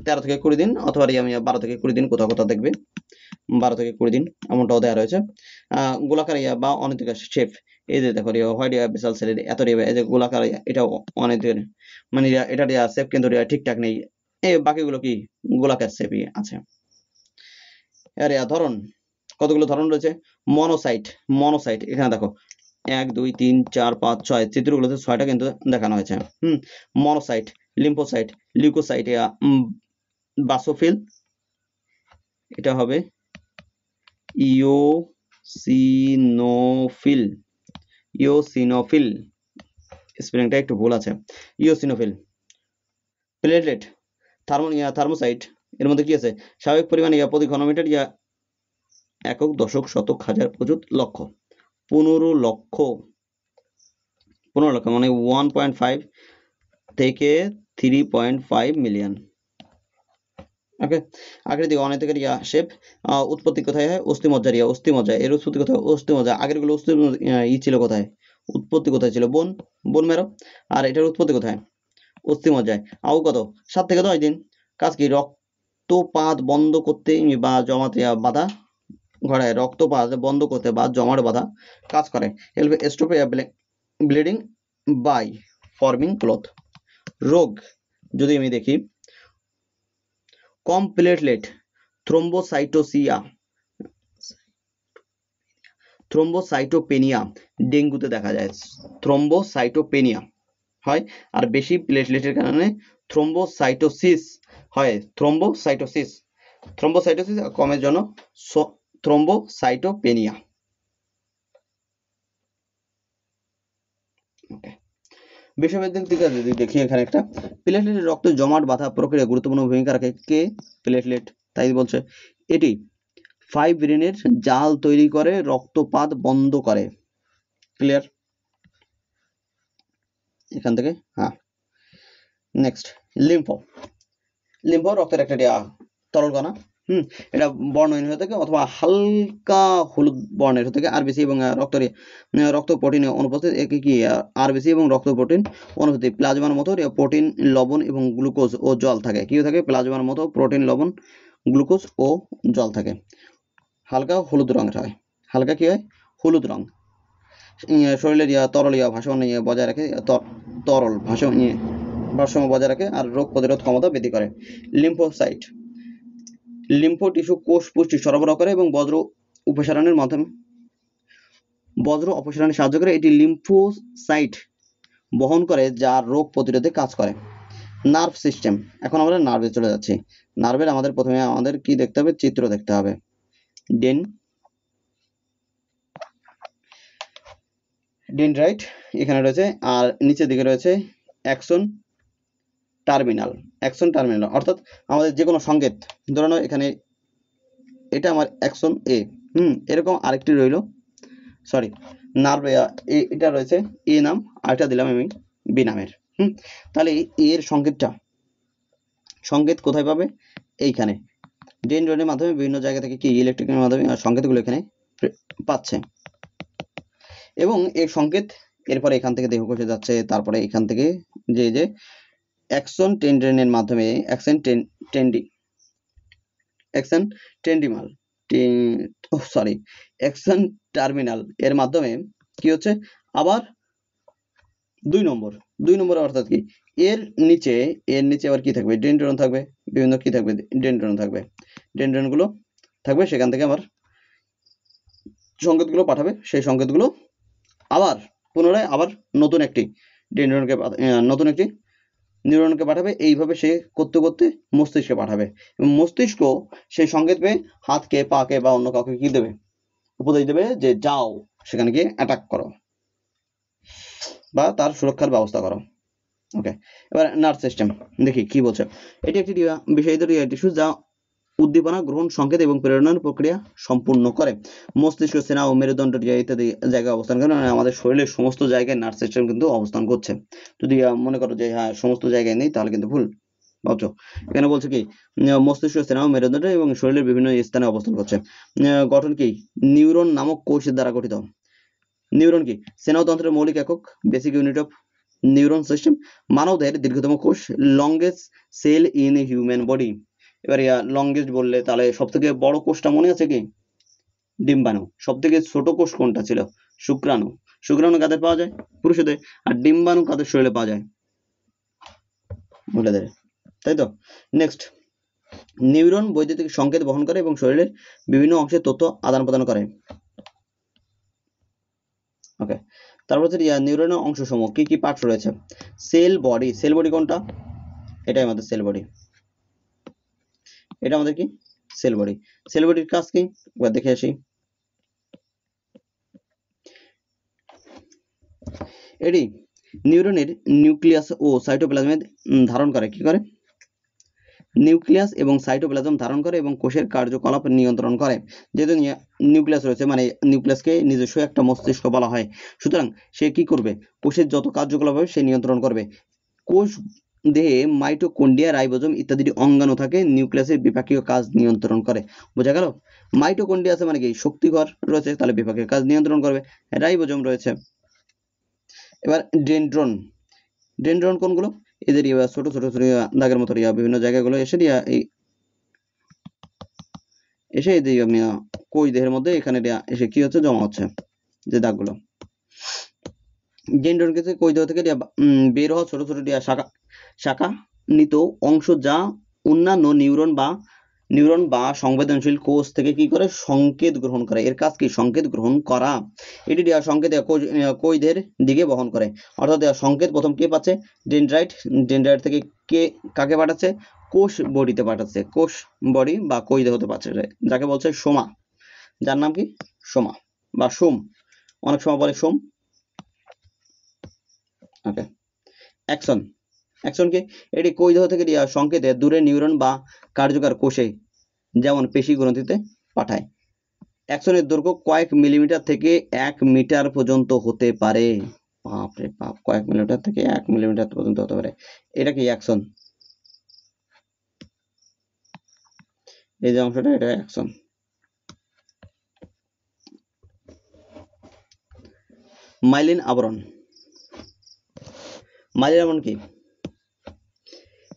13 থেকে 20 দিন, অথবা 12 থেকে 20 দিন, কোথাও কোথাও দেখবে 12 থেকে 20 দিন এমনটাও দেওয়া রয়েছে। গোলাকার বা অনিতিকার শেপ, এই যে দেখো হোয়াইট বিশাল সেলের এত এই যে গোলাকার, এটাও অনিতির, মানে এটা শেপ কিন্তু ঠিকঠাক নেই। এই বাকিগুলো কি গোলাকার শেপই আছে। আরে ধরন, কতগুলো ধরন রয়েছে? মনোসাইট এখানে দেখো 1 2 3 4 5 6 চিত্রগুলোতে 6টা কিন্তু দেখানো হয়েছে। মনোসাইট, লিম্ফোসাইট, লিউকোসাইট, বাসোফিল, এটা হবে ইওসিনোফিল, স্পেলিংটা একটু ভুল আছে, ইওসিনোফিল। প্লেটলেট, থার্মোসাইট, এর মধ্যে কি আছে? স্বাভাবিক পরিমাণ প্রতি ঘনমিটার একক, দশক, শতক, হাজার, অযুত, লক্ষ। 15 লক্ষ মানে 1.5 থেকে 3.5 মিলিয়ন। ওকে, আগের দিকে অনেকের শেপ। উৎপত্তি কোথায় হয়? অস্থিমজ্জা। এর উৎপত্তি কোথায়? অস্থিমজ্জা। আগের গুলো ছিল কোথায়? উৎপত্তি কোথায় ছিল? Bone marrow. আর এটার উৎপত্তি কোথায়? অস্থিমজ্জায়। আউ কত? 7 থেকে 10 দিন। কাজ কি? রক্তপাত বন্ধ করতে বা জমাতে বাধা ঘটায়। রক্তপাত বন্ধ করতে বা জমাট বাধা কাজ করে। Stop bleeding by forming clot. রোগ যদি আমি দেখি, কম প্লেটলেট, থ্রোম্বোসাইটোপেনিয়া ডেঙ্গুতে দেখা যায়। থ্রোম্বোসাইটোপেনিয়া হয়, আর বেশি প্লেটলেটের কারণে থ্রোম্বোসাইটোসিস হয়। থ্রোম্বোসাইটোসিস কমের জন্য থ্রোম্বোসাইটোপেনিয়া। বিষয়ভিত্তিক দিকে যদি দেখি, এখানে একটা প্লেটলেটের রক্ত জমাট বাঁধা প্রক্রিয়া গুরুত্বপূর্ণ ভূমিকা রাখে। কে? প্লেটলেট। তাই বলছে এটি ফাইব্রিনের জাল তৈরি করে, রক্তপাত বন্ধ করে। ক্লিয়ার এখান থেকে? হ্যাঁ। নেক্সট, লিম্ফো রক্তের একটা তরল কণা। এটা বর্ণহীন হয়ে থাকে অথবা হালকা হলুদ বর্ণের হয়ে থাকে। আরবিসি এবং রক্ত প্রোটিন অনুপস্থিত। একে কি? আরবিসি এবং রক্ত প্রোটিন অনুপস্থিত। প্লাজমার মতো প্রোটিন, লবণ এবং গ্লুকোজ ও জল থাকে। কি থাকে? প্লাজমার মতো প্রোটিন, লবণ, গ্লুকোজ ও জল থাকে। হালকা হলুদ রঙের হয়। হালকা কি হয়? হলুদ রং। শরীরের তরল ভারসাম্য বজায় রাখে, তরল ভারসাম্য বজায় রাখে, আর রোগ প্রতিরোধ ক্ষমতা বৃদ্ধি করে। লিম্ফোসাইট, লিম্ফো টিস্যু কোষ পুষ্টি সরবরাহ করে এবং বজ্র অপসারণে সাহায্য করে। এটি লিম্ফোসাইট বহন করে, যা রোগ প্রতিরোধে কাজ করে। নার্ভ সিস্টেম, এখন আমরা নার্ভে চলে যাচ্ছি। নার্ভের আমাদের প্রথমে কি দেখতে হবে? চিত্র দেখতে হবে। ডেনড্রাইট এখানে রয়েছে, আর নিচের দিকে রয়েছে অ্যাক্সন টার্মিনাল। অর্থাৎ আমাদের যে কোনো সংকেত, ধরে নাও এখানে এটা আমার অ্যাক্সন এ, এরকম আরেকটি রইল, সরি নার্ভ, এটা রয়েছে এ নাম, আরেকটা দিলাম আমি বি নামের। তাহলে এর সংকেত কোথায় পাবে? এইখানে ডেনড্রাইটের মাধ্যমে বিভিন্ন জায়গা থেকে কি ইলেকট্রিকের মাধ্যমে সংকেতগুলো এখানে পাচ্ছে। এবং এই সংকেত এরপরে এখান থেকে দেহকোষে যাচ্ছে, তারপরে এখান থেকে যে অ্যাক্সন টেন্ড্রিনের মাধ্যমে অ্যাক্সন টার্মিনাল এর মাধ্যমে কি হচ্ছে? আবার 2 নম্বর অর্থাৎ কি? এর নিচে আবার কি থাকবে? ডেনড্রন থাকবে, বিভিন্ন কি থাকবে? ডেনড্রন থাকবে। ডেনড্রনগুলো থাকবে, সেখান থেকে আবার সংকেতগুলো পাঠাবে। সেই সংকেতগুলো আবার পুনরায় আবার নতুন একটি ডেনড্রনকে, নতুন একটি নিউরনকে পাঠাবে, এইভাবে সে করতে করতে মস্তিষ্কে পাঠাবে এবং মস্তিষ্ক সেই সংকেত পেয়ে হাতকে পাকে বা অন্য কাউকে কি দেবে, উপদেশ দেবে যে যাও সেখানে গিয়ে অ্যাটাক করো বা তার সুরক্ষার ব্যবস্থা করো। ওকে, এবার নার্ভ সিস্টেম দেখি কি বলছে। এটি একটি বিষায়িত টিস্যু যা উদ্দীপনা গ্রহণ, সংকেত এবং প্রেরণার প্রক্রিয়া সম্পূর্ণ করে। মস্তিষ্ক, স্নায়ু ও মেরুদণ্ড ইত্যাদি জায়গায় অবস্থান করে, মানে আমাদের শরীরের সমস্ত জায়গায় নার্ভ সিস্টেম কিন্তু অবস্থান করছে। যদি মনে করো যে হ্যাঁ সমস্ত জায়গায় নেই তাহলে কিন্তু ভুল ভাবছো। এখানে বলছে কি মস্তিষ্ক, স্নায়ু, মেরুদণ্ড এবং শরীরের বিভিন্ন স্থানে অবস্থান করছে। গঠন কি, নিউরন নামক কোষের দ্বারা গঠিত। নিউরন কি, স্নায়ুতন্ত্রের মৌলিক একক, basic unit of neuron system, মানবদেহের দীর্ঘতম কোষ, longest cell in human body. এবার লংগেস্ট বললে তাহলে সব থেকে বড় কোষটা মনে আছে কি, ডিম্বাণু। সব থেকে ছোট কোষ কোনটা ছিল, শুক্রাণু। শুক্রাণু কাদের পাওয়া যায়, পুরুষদের। আর ডিম্বাণু কাদের শরীরে পাওয়া যায়, মহিলাদের, তাই তো। নেক্সট, নিউরন বৈদ্যুতিক সংকেত বহন করে এবং শরীরের বিভিন্ন অংশে তথ্য আদান প্রদান করে। ওকে, তারপর হচ্ছে নিউরনের অংশসমূহ কি কি পার্টস রয়েছে। সেল বডি, সেল বডি কোনটা, এটাই আমাদের সেল বডি, এটা আমাদের কি সেল বডি। সেল বডির কাজ কি একবার দেখে আসি। এটি নিউরনের নিউক্লিয়াস ও সাইটোপ্লাজমে ধারণ করে, কি করে, নিউক্লিয়াস এবং সাইটোপ্লাজম ধারণ করে এবং কোষের কার্যকলাপ নিয়ন্ত্রণ করে। যেহেতু নিউক্লিয়াস রয়েছে মানে নিউক্লিয়াসকে নিজস্ব একটা মস্তিষ্ক বলা হয়, সুতরাং সে কি করবে, কোষের যত কার্যকলাপ হবে সে নিয়ন্ত্রণ করবে। কোষ দেহে মাইটোকন্ড্রিয়া, রাইবোজোম ইত্যাদি অঙ্গাণু থাকে, নিউক্লিয়াসের বিপাকীয় কাজ নিয়ন্ত্রণ করে। বোঝা গেল, মাইটোকন্ড্রিয়া আছে মানে কি শক্তিঘর রয়েছে, তাহলে বিপাকীয় কাজ নিয়ন্ত্রণ করবে। রাইবোজোম রয়েছে। এবার ডেনড্রন, ডেনড্রন কোনগুলো, এদের ছোট ছোট ছোট দাগের মতো বিভিন্ন জায়গাগুলো এসে এসে এই কোষ দেহের মধ্যে এখানে এসে কি হচ্ছে, জমা হচ্ছে যে দাগগুলো। ডেনড্রন ক্ষেত্রে কোষ দেহ থেকে বের হওয়া ছোট ছোট শাখা নিত অংশ যা অন্যান্য নিউরন বা সংবেদনশীল কোষ থেকে কি করে, সংকেত গ্রহণ করে। এর কাজ কি, সংকেত গ্রহণ করা। এটি সংকেত কোষ দেহের দিকে বহন করে। অর্থাৎ সংকেত প্রথম কে পাচ্ছে, ডেনড্রাইট। ডেনড্রাইট থেকে কে কাকে পাঠাচ্ছে, কোষ বডিতে পাঠাচ্ছে, কোষ বডি বা কোষ দেহতে পাঠাচ্ছে, যাকে বলছে সোমা, যার নাম কি সোমা বা সোম, অনেক সময় বলে সোম। ওকে, অ্যাকশন, অ্যাকশন কি, এটি কোষ দেহ থেকে সংকেতে দূরে নিউরন বা কার্যকর কোষে যেমন পেশি গ্রন্থিতে পাঠায়। অ্যাকশনের দৈর্ঘ্য কয়েক মিলিমিটার থেকে 1 মিটার পর্যন্ত হতে পারে। বাপরে বাপ, কয়েক মিলিমিটার থেকে 1 মিলিমিটার পর্যন্ত হতে পারে, এটা কি অ্যাকশন। এই যে অংশটা, এটা অ্যাকশন। মাইলিন আবরণ, মাইলিন আবরণ কি,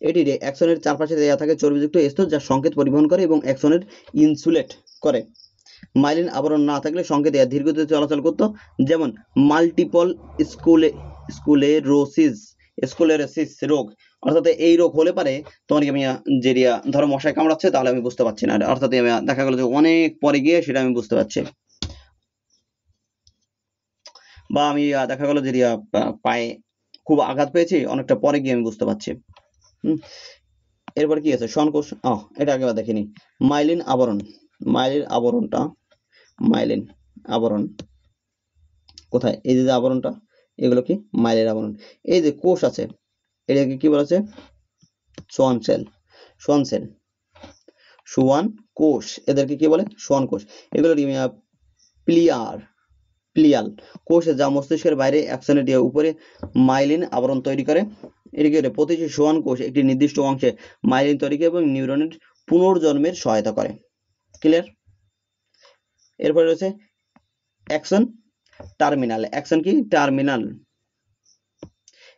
এটি অ্যাকশনের চারপাশে দেয়া থাকে চর্বিযুক্ত স্তর যা সংকেত পরিবহন করে এবং অ্যাকশনের ইনসুলেট করে। মাইলিন আবরণ না থাকলে সংকেত ধীর গতিতে চলাচল করত, যেমন মাল্টিপল স্কুলেরোসিস রোগ। অর্থাৎ এই রোগ হলে পারে তোমার কি, আমি যে ধরো মশায় কামড়াচ্ছে তাহলে আমি বুঝতে পারছি না, অর্থাৎ আমি দেখা গেল যে অনেক পরে গিয়ে সেটা আমি বুঝতে পারছি, বা আমি দেখা গেল যে পায়ে খুব আঘাত পেয়েছি, অনেকটা পরে গিয়ে আমি বুঝতে পারছি। এরপর কি আছে, শনকোষ, এটা আগেবার দেখিনি। মাইলিন আবরণ, মাইলিন আবরণটা, মাইলিন আবরণ কোথায়, এই যে আবরণটা, এগুলো কি মাইলিন আবরণ। এই যে কোষ আছে এটাকে কি বলা আছে, Schwann cell, Schwann cell, Schwann কোষ, এদেরকে কি বলে, সোয়ান কোষ। এগুলো প্লিয়াল কোষ যা মস্তিষ্কের বাইরে অ্যাকশনের উপরে মাইলিন আবরণ তৈরি করে। এটিকে প্রতিটি সোয়ান কোষ একটি নির্দিষ্ট অংশে মাইলিন তৈরি করে এবং নিউরনের পুনর্জন্মের সহায়তা করে। ক্লিয়ার। এরপরে রয়েছে অ্যাকশন টার্মিনাল। অ্যাকশন কি, টার্মিনাল।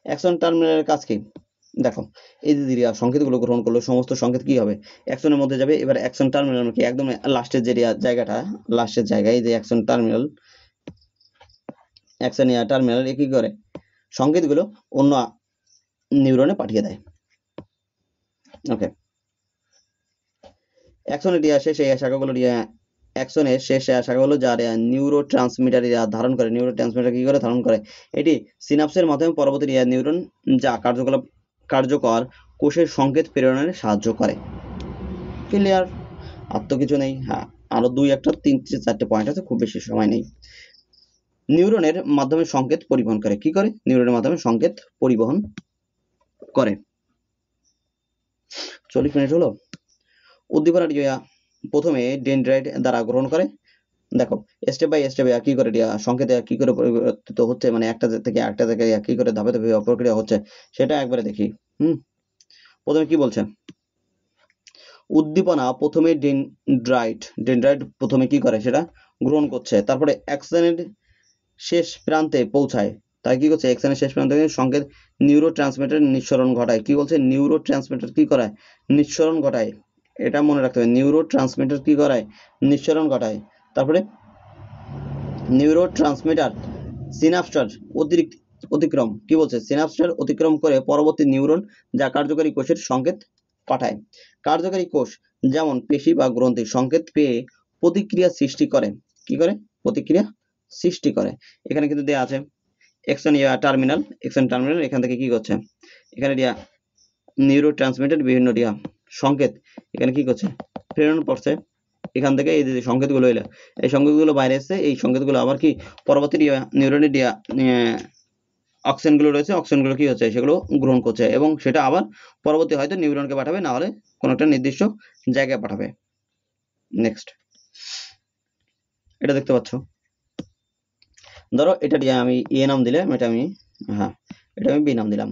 অ্যাকশন টার্মিনালের কাজ কি, দেখো এই যে সংকেতগুলো গ্রহণ করলো সমস্ত সংকেত কি হবে, অ্যাকশনের মধ্যে যাবে। এবার অ্যাকশন টার্মিনাল কি, একদম লাস্টের যে জায়গাটা, লাস্টের জায়গায় এই যে অ্যাকশন টার্মিনাল, অ্যাকশন টার্মিনাল কি করে, সংকেতগুলো অন্য নিউরনে পাঠিয়ে দেয়। ওকে, অ্যাকশনের শেষ এই শাখাগুলো অ্যাকশনের শেষ শাখাগুলো যার নিউরো ট্রান্সমিটার ধারণ করে, নিউরো ট্রান্সমিটার কি করে ধারণ করে, এটি সিনাপসের মাধ্যমে পরবর্তী নিউরন যা কার্যকলাপ কার্যকর কোষের সংকেত প্রেরণে সাহায্য করে। ক্লিয়ার? আর তো কিছু নেই। হ্যাঁ, আরো 3-4টে পয়েন্ট আছে, খুব বেশি সময় নেই। নিউরনের মাধ্যমে সংকেত পরিবহন করে। কি করে? নিউরনের মাধ্যমে সংকেত পরিবহন করে। 40 মিনিট হলো। উদ্দীপনাটি প্রথমে ডেনড্রাইট দ্বারা গ্রহণ করে। দেখো স্টেপ বাই স্টেপ কি করে সংকেত কি করে পরিবর্তিত হচ্ছে, মানে একটা থেকে আরেকটা জায়গায় কি করে ধাপে ধাপে প্রক্রিয়া হচ্ছে সেটা একবারে দেখি। প্রথমে কি বলছে? উদ্দীপনা প্রথমে ডেনড্রাইট প্রথমে কি করে সেটা গ্রহণ করছে, তারপরে অ্যাকশনের শেষ প্রান্তে পৌঁছায়। তাই কি করছে? অ্যাকশনের শেষ প্রান্তে সংকেত নিউরোট্রান্সমিটার নিঃসরণ ঘটায়। কি বলছে? নিউরোট্রান্সমিটার কি করায়? নিঃসরণ ঘটায়। এটা মনে রাখতে হবে, নিউরোট্রান্সমিটার কি করায়? নিঃসরণ ঘটায়। তারপরে নিউরোট্রান্সমিটার সিনাপটার অতিক্রম। কি বলছে? সিনাপটার অতিক্রম করে পরবর্তী নিউরন যা কার্যকরী কোষের সংকেত পাঠায়। কার্যকরী কোষ যেমন পেশি বা গ্রন্থি সংকেত পেয়ে প্রতিক্রিয়া সৃষ্টি করে। কি করে? প্রতিক্রিয়া সৃষ্টি করে। এখানে কিন্তু দেয়া আছে অ্যাকশন টার্মিনাল, এখান থেকে কি করছে? এখানে নিউরোট্রান্সমিটার বিভিন্ন সংকেত এখানে কি করছে? প্রেরণ করছে। এখান থেকে এই যে সংকেতগুলো এলো, এই সংকেতগুলো বাইরে এসছে, এই সংকেতগুলো আবার কি পরবর্তী নিউরনের অক্সিজেনগুলো রয়েছে, অক্সিজেনগুলো কি হচ্ছে? সেগুলো গ্রহণ করছে এবং সেটা আবার পরবর্তী হয়তো নিউরনকে পাঠাবে, না হলে কোনো একটা নির্দিষ্ট জায়গায় পাঠাবে। নেক্সট, এটা দেখতে পাচ্ছ। ধরো এটা আমি এ নাম দিলে, এটা আমি বি নাম দিলাম।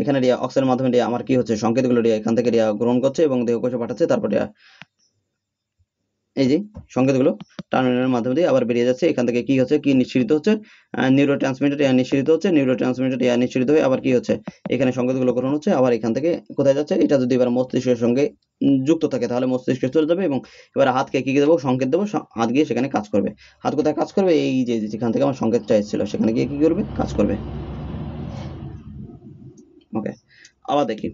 এখানে অক্সিজেনের মাধ্যমে আমার কি হচ্ছে? সংকেতগুলো এখান থেকে গ্রহণ করছে এবং দেহকোষে পাঠাচ্ছে। তারপর এই যে সংকেতগুলো টার্মিনালের মাধ্যমে দিয়ে আবার বেরিয়ে যাচ্ছে। এখান থেকে কি হচ্ছে? কি নিঃসৃত হচ্ছে? নিউরোট্রান্সমিটার নিঃসৃত হচ্ছে। নিউরোট্রান্সমিটার নিঃসৃত হয়ে আবার কি হচ্ছে? এখানে সংকেতগুলো গ্রহণ হচ্ছে, আবার এখান থেকে কোথায় যাচ্ছে? এটা যদি এবার মস্তিষ্কের সঙ্গে যুক্ত থাকে তাহলে মস্তিষ্কে চলে যাবে এবং এবার হাতকে কি দেবো? সংকেত দেবো, হাত গিয়ে সেখানে কাজ করবে। হাত কোথায় কাজ করবে? এই যে যেখান থেকে আমার সংকেতটা এসেছিল সেখানে গিয়ে কি করবে? কাজ করবে। ওকে, আবার দেখি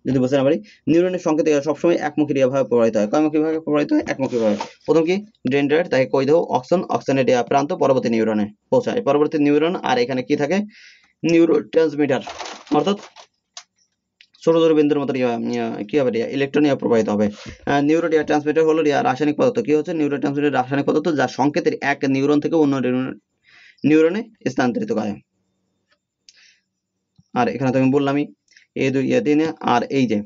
যদি বুঝতে না পারি। নিউরনের সংকেত সবসময় একমুখী ভাবে প্রবাহিত হয়। কয়মুখী ভাবে প্রবাহিত হয়? একমুখী ভাবে। প্রথম কি? ডেনড্রাইট, তাকে কই দেবো অক্সনের প্রান্ত পরবর্তী নিউরনে পৌঁছায়। পরবর্তী নিউরন আর এখানে কি থাকে? নিউরোট্রান্সমিটার, অর্থাৎ ছোট ছোট বিন্দুর মতো কি হবে? ইলেকট্রন প্রবাহিত হবে। নিউরোট্রান্সমিটার হলো রাসায়নিক পদার্থ। কি হচ্ছে? নিউরোট্রান্সমিটার রাসায়নিক পদার্থ যা সংকেতের এক নিউরন থেকে অন্য নিউরনে স্থানান্তরিত করে। আর এখানে তো আমি বললামই এই দুই আর এই যে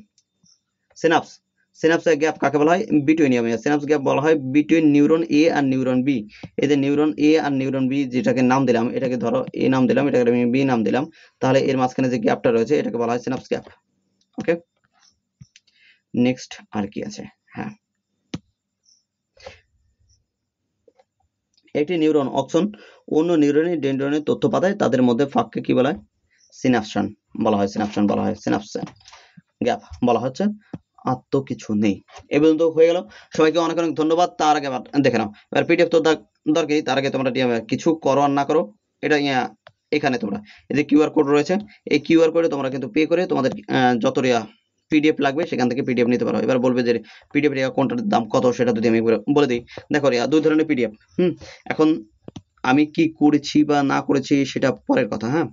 সিনাপসের গ্যাপ কাকে বলা হয়? বিটুইন সিনাপস গ্যাপ বলা হয় বিটুইন নিউরন এ আর নিউরন বি। এই যে নিউরন এ আর নিউরন বি যেটাকে নাম দিলাম, এটাকে ধরো এ নাম দিলাম, এটাকে আমি বি নাম দিলাম, তাহলে এর মাঝখানে যে গ্যাপটা রয়েছে এটাকে বলা হয় সিনাপস গ্যাপ। ওকে, নেক্সট আর কি আছে? হ্যাঁ, একটি নিউরন অক্সন অন্য নিউরনের ডেনড্রনের তথ্য পাঠায়, তাদের মধ্যে ফাঁককে কি বলা হয়? সিনাপশন বলা হয়। সিনাপস গ্যাপ বলা হচ্ছে। আর তো কিছু নেই। এই পর্যন্ত হয়ে গেল। সবাইকে অনেক অনেক ধন্যবাদ। তার আগে দেখে নাও, এবার পিডিএফ তো দরকারই, তার আগে তোমরা কিছু করো আর না করো, এটা এখানে তোমরা এই যে কিউআর কোড রয়েছে, এই কিউআর কোডে তোমরা কিন্তু পে করে তোমাদের যত পিডিএফ লাগবে সেখান থেকে পিডিএফ নিতে পারো। এবার বলবে যে পিডিএফ কোনটার দাম কত, সেটা যদি আমি বলে দিই। দেখো দুই ধরনের পিডিএফ। এখন আমি কি করেছি বা না করেছি সেটা পরের কথা। হ্যাঁ,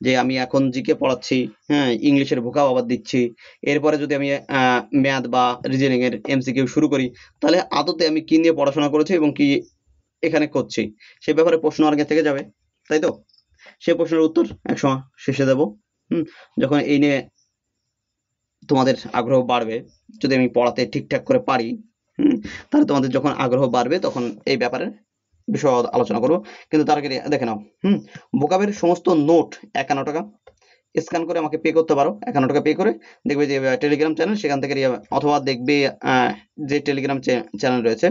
যে আমি এখন জিকে পড়াচ্ছি, হ্যাঁ, ইংলিশের ভোকাব আবার দিচ্ছি, এরপরে যদি আমি ম্যাথ বা রিজনিং এর এমসিকিউ শুরু করি, তাহলে আদতে আমি কি নিয়ে পড়াশোনা করেছি এবং কি এখানে করছি সে ব্যাপারে প্রশ্ন আগে থেকে যাবে, তাই তো? সে প্রশ্নের উত্তর একসময় শেষে দেব। যখন এই নিয়ে তোমাদের আগ্রহ বাড়বে, যদি আমি পড়াতে ঠিকঠাক করে পারি, তাহলে তোমাদের যখন আগ্রহ বাড়বে তখন এই ব্যাপারে বিষয় আলোচনা করবো। কিন্তু তার আগে দেখে নাও, ভোকাবের সমস্ত নোট 51 টাকা স্ক্যান করে আমাকে পে করতে পারো। 51 টাকা পে করে দেখবে যে টেলিগ্রাম চ্যানেল, সেখান থেকে অথবা দেখবে যে টেলিগ্রাম চ্যানেল রয়েছে,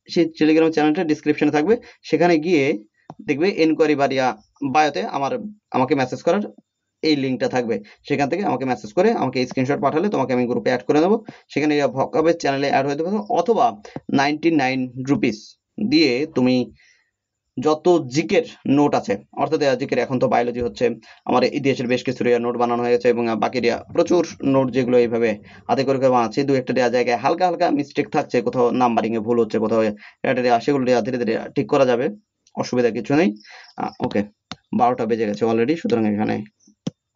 সেই টেলিগ্রাম চ্যানেলটা ডিসক্রিপশনে থাকবে, সেখানে গিয়ে দেখবে এনকোয়ারি বা বায়োতে আমাকে মেসেজ করার এই লিঙ্কটা থাকবে, সেখান থেকে আমাকে মেসেজ করে আমাকে স্ক্রিনশট পাঠালে তোমাকে আমি গ্রুপে অ্যাড করে দেবো। সেখানে ভোকাবের চ্যানেলে অ্যাড হয়ে যাবে, অথবা 99 রুপিস দিয়ে তুমি যত জিকের নোট আছে, অর্থাৎ জিকের এখন তো বায়োলজি হচ্ছে, আমার ইতিহাসের বেশ কিছু নোট বানানো হয়েছে এবং বাকি প্রচুর নোট যেগুলো এইভাবে হাতে করে বানাচ্ছি, দু একটা জায়গায় হালকা হালকা মিস্টেক থাকছে, কোথাও নাম্বারিং এ ভুল হচ্ছে, কোথাও সেগুলো ধীরে ধীরে ঠিক করা যাবে, অসুবিধা কিছু নেই। ওকে, 12টা বেজে গেছে অলরেডি, সুতরাং এখানে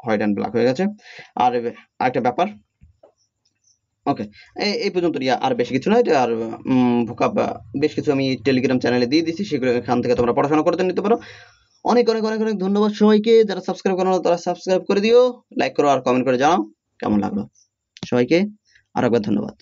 হোয়াইট অ্যান্ড ব্ল্যাক হয়ে গেছে। আর আরেকটা ব্যাপার, ওকে, এই পর্যন্ত আর বেশি কিছু নয়। আর ভোকাব বেশ কিছু আমি টেলিগ্রাম চ্যানেলে দিয়ে দিচ্ছি, সেগুলো এখান থেকে তোমরা পড়াশোনা করতে নিতে পারো। অনেক অনেক অনেক অনেক ধন্যবাদ সবাইকে। যারা সাবস্ক্রাইব করো না তারা সাবস্ক্রাইব করে দিও, লাইক করো আর কমেন্ট করে জানাও কেমন লাগলো। সবাইকে আরেকবার ধন্যবাদ।